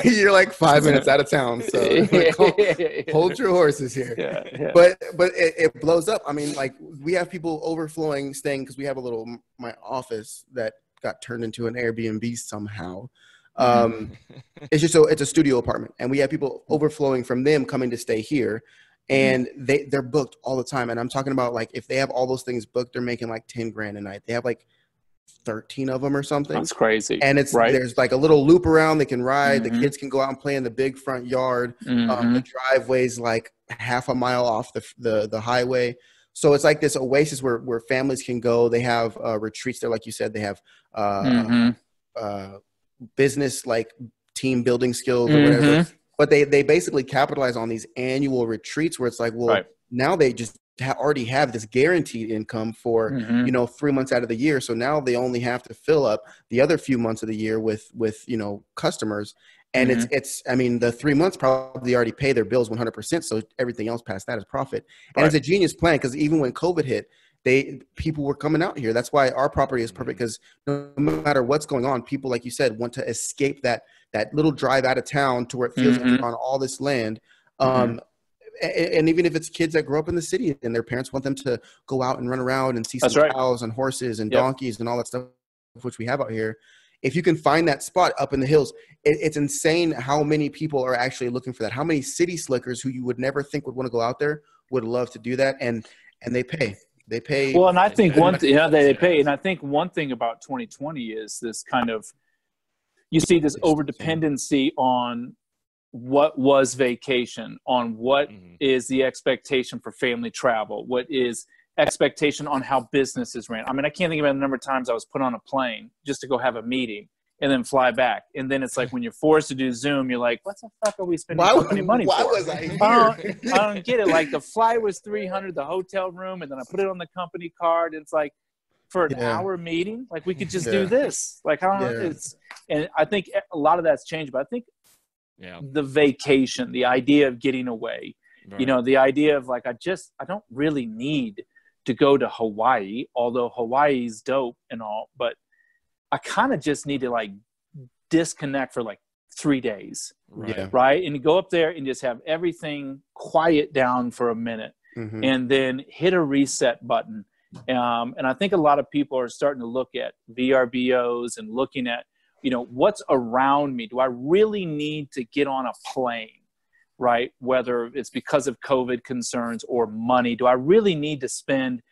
You're like 5 minutes out of town. So like, hold your horses here. But it blows up. I mean, like we have people overflowing staying because we have my office that got turned into an Airbnb somehow. It's a studio apartment, and we have people overflowing from them coming to stay here, and they're booked all the time. And I'm talking about like if they have all those things booked, they're making like 10 grand a night. They have like 13 of them or something. That's crazy. And there's like a little loop around they can ride. The kids can go out and play in the big front yard. The driveway's like half a mile off the highway. So it's like this oasis where families can go. They have retreats there, like you said. They have business like team building skills or whatever. But they basically capitalize on these annual retreats where it's like, well, now they just already have this guaranteed income for 3 months out of the year. So now they only have to fill up the other few months of the year with customers. And it's I mean, the 3 months probably already pay their bills 100%. So everything else past that is profit. And it's a genius plan because even when COVID hit, people were coming out here. That's why our property is perfect because no matter what's going on, people, like you said, want to escape that little drive out of town to where it feels like you're on all this land. And even if it's kids that grow up in the city and their parents want them to go out and run around and see some cows and horses and donkeys and all that stuff, which we have out here. If you can find that spot up in the hills, it's insane how many people are actually looking for that. How many city slickers who you would never think would want to go out there would love to do that. And they pay. They pay. Well, and I think they pay. And I think one thing about 2020 is this kind of, you see this overdependency on what was vacation, on what is the expectation for family travel, what is expectation on how businesses ran. I mean, I can't think about the number of times I was put on a plane just to go have a meeting and then fly back. And then it's like when you're forced to do Zoom, you're like, what the fuck are we spending so much money for? Why was I here? I don't get it. Like the flight was $300, the hotel room, and then I put it on the company card. And it's like for an hour meeting, like we could just do this. Like, I don't know. And I think a lot of that's changed, but I think the vacation, the idea of getting away, the idea of like, I don't really need to go to Hawaii, although Hawaii's dope and all, but I kind of just need to like disconnect for like 3 days, right? And you go up there and just have everything quiet down for a minute and then hit a reset button. And I think a lot of people are starting to look at VRBOs and looking at, what's around me. Do I really need to get on a plane, right? Whether it's because of COVID concerns or money. Do I really need to spend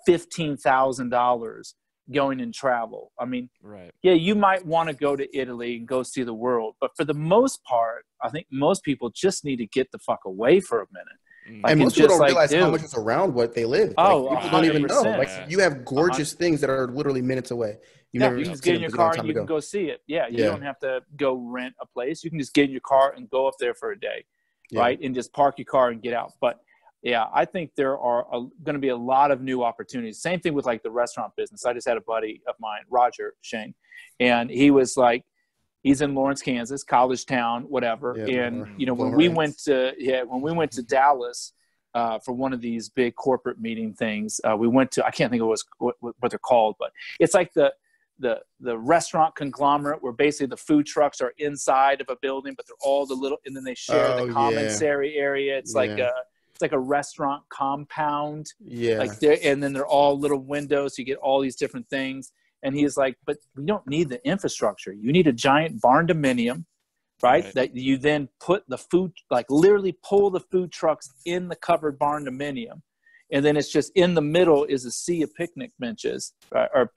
$15,000 going and travel? I mean, you might want to go to Italy and go see the world, but for the most part, I think most people just need to get the fuck away for a minute. Mm. And most people don't realize how dude, much is around what they live. Oh, like, people don't even know. 100%. Like you have gorgeous things that are literally minutes away. You Yeah, never you can just seen get in them your 'cause you don't car have time and you to can go see it. Yeah, you Yeah. don't have to go rent a place. You can just get in your car and go up there for a day, Yeah. right? And just park your car and get out. But yeah, I think there are going to be a lot of new opportunities. Same thing with like the restaurant business. I just had a buddy of mine, Roger Shane, and he was like, he's in Lawrence, Kansas, college town, whatever. Yeah, And when we went to Dallas for one of these big corporate meeting things, we went to, I can't think of what they're called, but it's like the restaurant conglomerate where basically the food trucks are inside of a building, but they're all the little, and then they share the commissary area. It's like a restaurant compound. Yeah. Like there, and then they're all little windows. So you get all these different things. And he's like, but we don't need the infrastructure. You need a giant barn dominium, right? That you then put the food, like literally pull the food trucks in the covered barn dominium. And then it's just in the middle is a sea of picnic benches or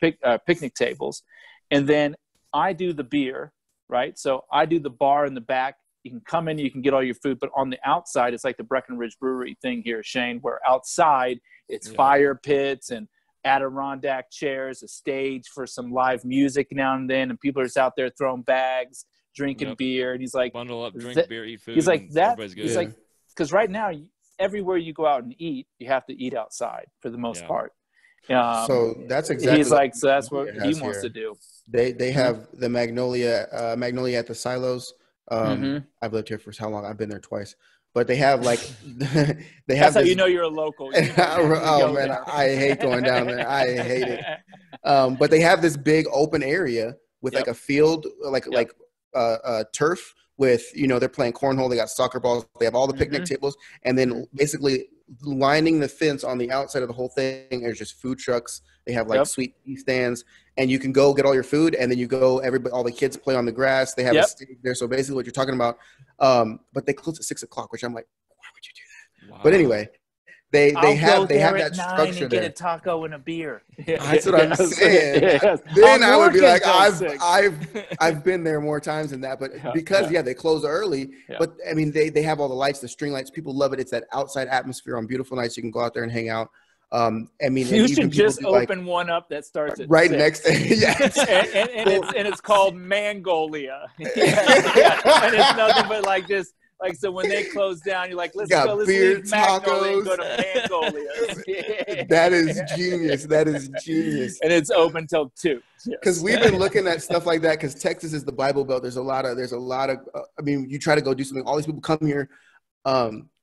picnic tables. And then I do the beer, right? So I do the bar in the back. You can come in, you can get all your food. But on the outside, it's like the Breckenridge Brewery thing here, Shane, where outside it's fire pits and Adirondack chairs, a stage for some live music now and then. And people are just out there throwing bags, drinking beer. And he's like, bundle up, drink beer, eat food. He's like, that. He's like, because right now, everywhere you go out and eat, you have to eat outside for the most part. So that's exactly. He's like, so that's what he wants to do. They have the Magnolia at the Silos. I've lived here for how long? I've been there twice. But they have like, That's how you know you're a local. Oh man, I hate going down there. I hate it. But they have this big open area with like a field, like turf with, they're playing cornhole. They got soccer balls. They have all the picnic tables, and then basically lining the fence on the outside of the whole thing. There's just food trucks. They have like sweet tea stands, and you can go get all your food, and then you go. All the kids play on the grass. They have a stage there. So basically, what you're talking about. But they close at 6:00, which I'm like, why would you do that? Wow. But anyway, they have that structure and there. Get a taco and a beer. That's what I'm saying. Then I would be like, I've been there more times than that, but because they close early. But I mean, they have all the lights, the string lights. People love it. It's that outside atmosphere on beautiful nights. You can go out there and hang out. I mean, you should just open one up that starts at right 6. next to and it's called Mangolia. And it's nothing but like this. Like, so when they close down, you're like, let's leave Magnolia and go to Mangolia. That is genius. That is genius. And it's open till 2. Because we've been looking at stuff like that because Texas is the Bible Belt. There's a lot of I mean, you try to go do something. All these people come here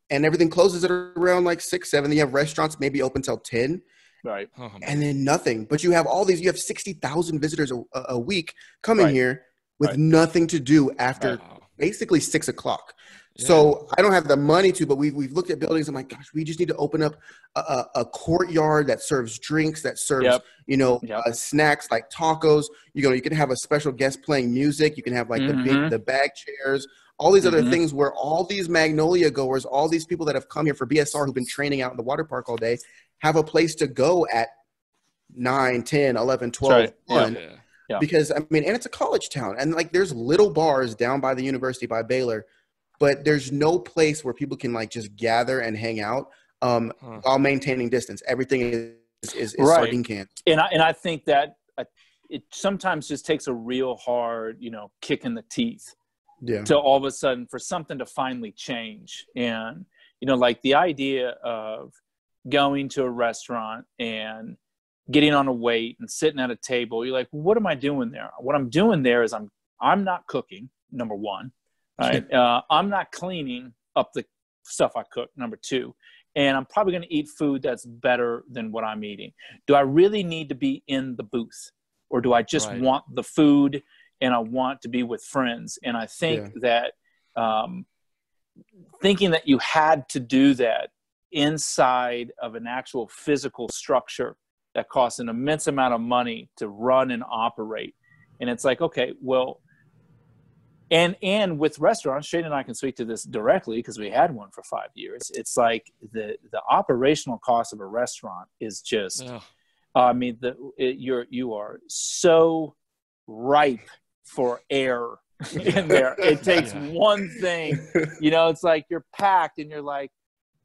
and everything closes at around like 6, 7. You have restaurants maybe open till 10. Right. And then nothing. But you have all these, you have 60,000 visitors a week coming here with nothing to do after basically 6:00. So I don't have the money to, but we've looked at buildings. I'm like, gosh, we just need to open up a courtyard that serves drinks, that serves, snacks like tacos. You can have a special guest playing music. You can have like the bag chairs, all these other things where all these Magnolia goers, all these people that have come here for BSR who've been training out in the water park all day have a place to go at 9, 10, 11, 12, 1. Because, I mean, and it's a college town. And like there's little bars down by the university, by Baylor, but there's no place where people can like just gather and hang out while maintaining distance. Everything is sardine cans. And I think that it sometimes just takes a real hard, kick in the teeth to all of a sudden for something to finally change. And, like the idea of going to a restaurant and getting on a wait and sitting at a table, you're like, well, what am I doing there? What I'm doing there is I'm not cooking, number one. Right. I'm not cleaning up the stuff I cook, number 2. And I'm probably going to eat food that's better than what I'm eating. Do I really need to be in the booth? Or do I just want the food and I want to be with friends? And I think that thinking that you had to do that inside of an actual physical structure that costs an immense amount of money to run and operate. And it's like, okay, well, And with restaurants, Shane and I can speak to this directly because we had one for 5 years. It's like the operational cost of a restaurant is just, I mean, you are so ripe for error in there. It takes one thing, it's like you're packed and you're like,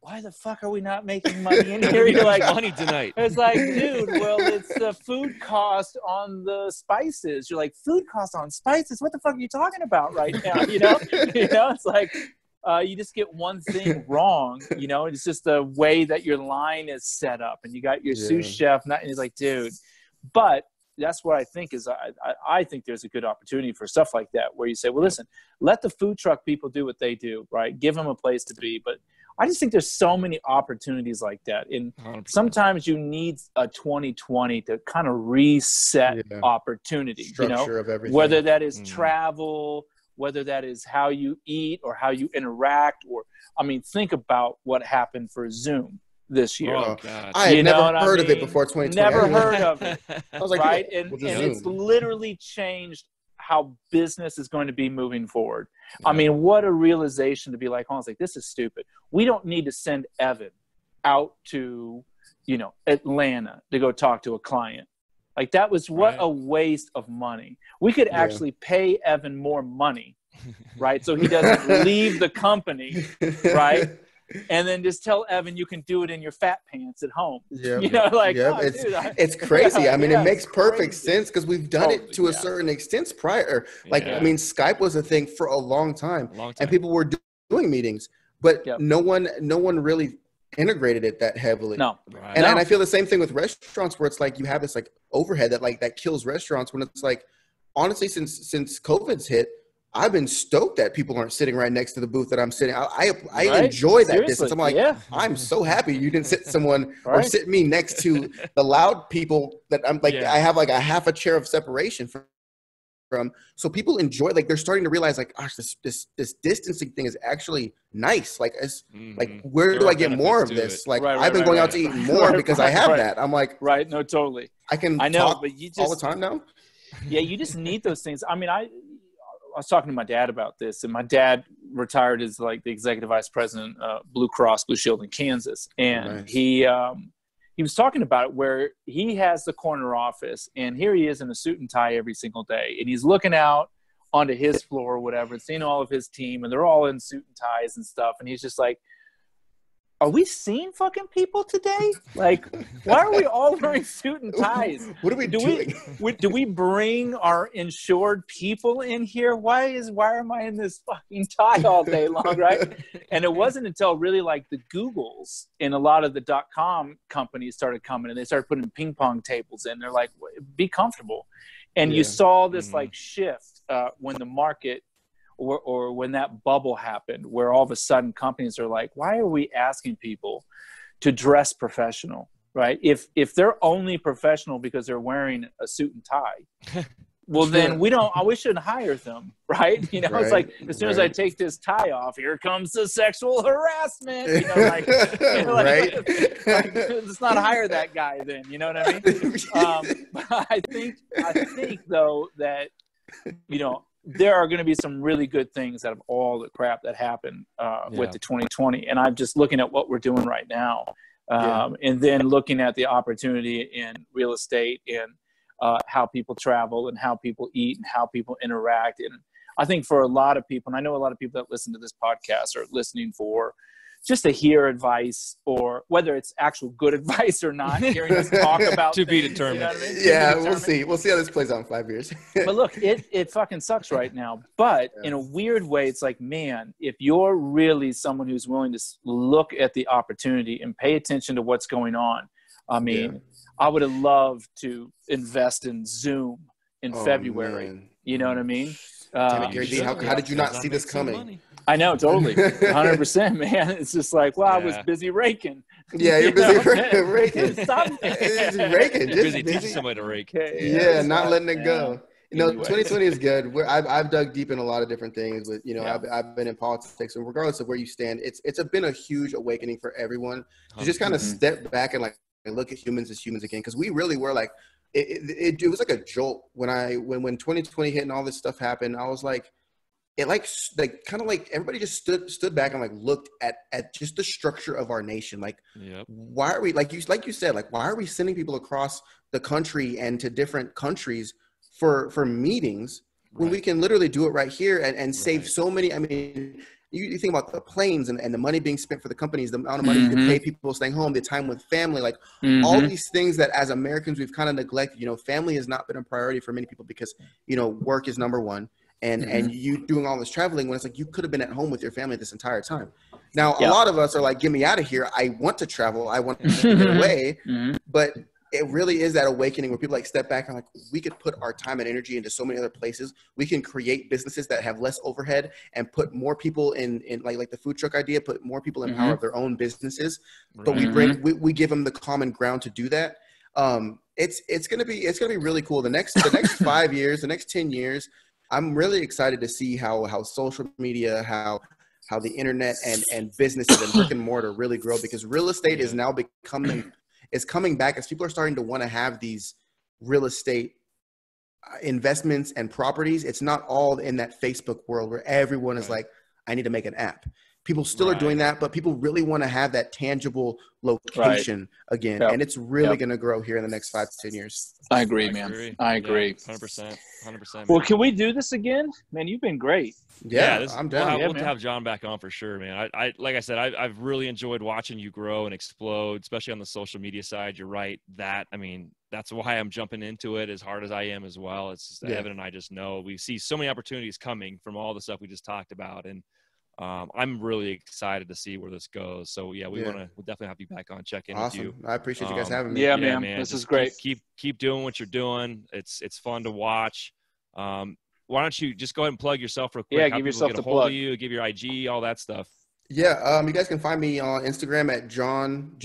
why the fuck are we not making money in here? You're like, money tonight. It's like, dude, well, it's the food cost on the spices. You're like, food cost on spices? What the fuck are you talking about right now? It's like, you just get one thing wrong, it's just the way that your line is set up, and you got your sous chef, and he's like, dude, but that's what I think is, I think there's a good opportunity for stuff like that, where you say, well, listen, let the food truck people do what they do, right? Give them a place to be. But I just think there's so many opportunities like that. And 100%. sometimes you need a 2020 to kind of reset opportunity, Structure of everything. Whether that is travel, whether that is how you eat or how you interact, or, think about what happened for Zoom this year. Oh, God. I had never heard of it before 2020. Never heard of it. I was like, right? And it's literally changed how business is going to be moving forward. Yeah. What a realization to be like, it's like, this is stupid. We don't need to send Evan out to, Atlanta to go talk to a client. Like, that was a waste of money. We could actually pay Evan more money, right? So he doesn't leave the company, right? And then just tell Evan you can do it in your fat pants at home. Yeah, it's crazy. It makes perfect sense because we've done it to a certain extent prior. Skype was a thing for a long time. And people were doing meetings, but no one really integrated it that heavily. No, and I feel the same thing with restaurants, where it's like you have this like overhead that kills restaurants. When it's like, honestly, since COVID's hit, I've been stoked that people aren't sitting right next to the booth that I'm sitting. I enjoy that distance. I'm like, I'm so happy you didn't sit someone or sit me next to the loud people that I'm like, I have like a half a chair of separation from. So people enjoy, like, they're starting to realize, like, gosh, this distancing thing is actually nice. Like, like, where do I get more of this? Like, I've been going out to eat more because I have that. I'm like, no, totally. I know, talk but you just, all the time now. Yeah, you just need those things. I was talking to my dad about this, and my dad retired as like the executive vice president, Blue Cross Blue Shield in Kansas. And he was talking about it, where he has the corner office, and here he is in a suit and tie every single day. And he's looking out onto his floor or whatever, seeing all of his team, and they're all in suit and ties and stuff. And he's just like, are we seeing fucking people today? Like, why are we all wearing suit and ties? What are we doing? Do we bring our insured people in here? Why am I in this fucking tie all day long, right? And it wasn't until really like the Googles and a lot of the .com companies started coming, and they started putting ping pong tables in. They're like, be comfortable. And you saw this like shift when the market or when that bubble happened, where all of a sudden companies are like, why are we asking people to dress professional, right? If they're only professional because they're wearing a suit and tie, well, then we shouldn't hire them, right? It's like, as soon as I take this tie off, here comes the sexual harassment, let's not hire that guy then, you know what I mean? But I think though that, there are going to be some really good things out of all the crap that happened with the 2020. And I'm just looking at what we're doing right now. And then looking at the opportunity in real estate and how people travel and how people eat and how people interact. And I think for a lot of people, and I know a lot of people that listen to this podcast are listening for just to hear advice, or whether it's actual good advice or not, hearing us talk about to be determined. You know what I mean? Yeah, we'll see. We'll see how this plays out in 5 years. But look, it fucking sucks right now. But in a weird way, it's like, man, if you're really someone who's willing to look at the opportunity and pay attention to what's going on, I would have loved to invest in Zoom in February. Man. You know what I mean? Damn it, Gary G, how did you not see this coming? I know, totally. 100%, man. It's just like, well, I was busy raking. Yeah, you're busy raking. Stop raking. You're busy teaching somebody to rake. Yeah, not letting it go. 2020 is good. I've dug deep in a lot of different things, but I've been in politics, and regardless of where you stand, it's been a huge awakening for everyone to just kind of step back and like look at humans as humans again, because we really were like, it was like a jolt when 2020 hit and all this stuff happened. I was like, it like kind of like everybody just stood back and like looked at just the structure of our nation. Like, why are we, like you said, like, why are we sending people across the country and to different countries for meetings when we can literally do it right here and save so many? I mean, you think about the planes and the money being spent for the companies, the amount of money you could pay people staying home, the time with family, like all these things that as Americans we've kind of neglected. You know, family has not been a priority for many people because, you know, work is number one. And you doing all this traveling when it's like you could have been at home with your family this entire time. Now, a lot of us are like, get me out of here. I want to travel. I want to get away. But it really is that awakening where people like step back and like, we could put our time and energy into so many other places. We can create businesses that have less overhead and put more people in like the food truck idea, put more people in power of their own businesses. But we give them the common ground to do that. It's gonna be really cool. The next 5 years, the next 10 years, I'm really excited to see how social media, how the internet and businesses and brick and mortar really grow, because real estate is now coming back as people are starting to want to have these real estate investments and properties. It's not all in that Facebook world where everyone is like, I need to make an app. People still are doing that, but people really want to have that tangible location again. Yep. And it's really going to grow here in the next 5 to 10 years. I agree, man. I agree. 100%. 100%. Well, can we do this again? Man, you've been great. Yeah, I'm down. We'll have Jon back on for sure, man. I like I said, I've really enjoyed watching you grow and explode, especially on the social media side. You're right. That's why I'm jumping into it as hard as I am as well. It's just Evan and I just know we see so many opportunities coming from all the stuff we just talked about. And I'm really excited to see where this goes. So we'll definitely have you back on, check in with you. I appreciate you guys having me. Yeah, man. This is great. Keep doing what you're doing. It's fun to watch. Why don't you just go ahead and plug yourself real quick? Yeah, give yourself the plug. Of you, give your IG, all that stuff. Yeah, you guys can find me on Instagram at Jon_Dawson.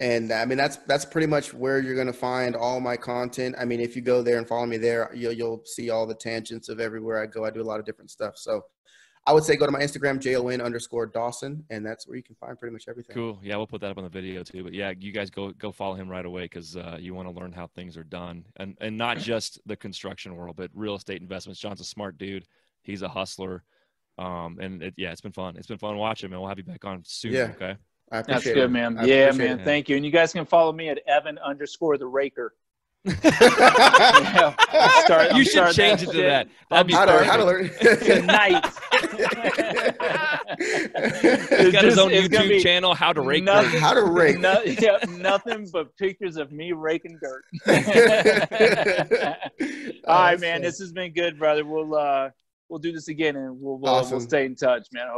And I mean, that's pretty much where you're going to find all my content. I mean, if you go there and follow me there, you'll see all the tangents of everywhere I go. I do a lot of different stuff. So I would say go to my Instagram, Jon_Dawson, and that's where you can find pretty much everything. Cool. Yeah, we'll put that up on the video too. But yeah, you guys go follow him right away, because you want to learn how things are done, and not just the construction world, but real estate investments. Jon's a smart dude. He's a hustler. It's been fun. It's been fun watching, man. We'll have you back on soon. Yeah. Okay. I appreciate That's good, man. Yeah, man. Thank you. And you guys can follow me at Evan_the_raker. You should change it to that. That'd be how to learn tonight. He's got his own YouTube channel, How to Rake Dirt. How to rake. Nothing but pictures of me raking dirt. All right, man. This has been good, brother. We'll do this again, and we'll stay in touch, man.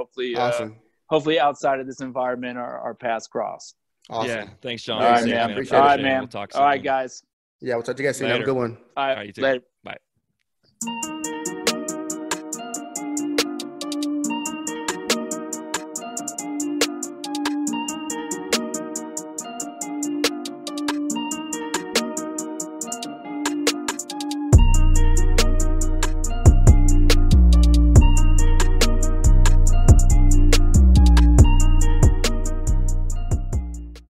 Hopefully outside of this environment, our paths cross. Awesome. Yeah. Thanks, Jon. All right, man. Appreciate it. All right, man. We'll talk soon. All right, guys. Yeah, we'll talk to you guys soon. Later. Have a good one. All right, you too. later. Bye.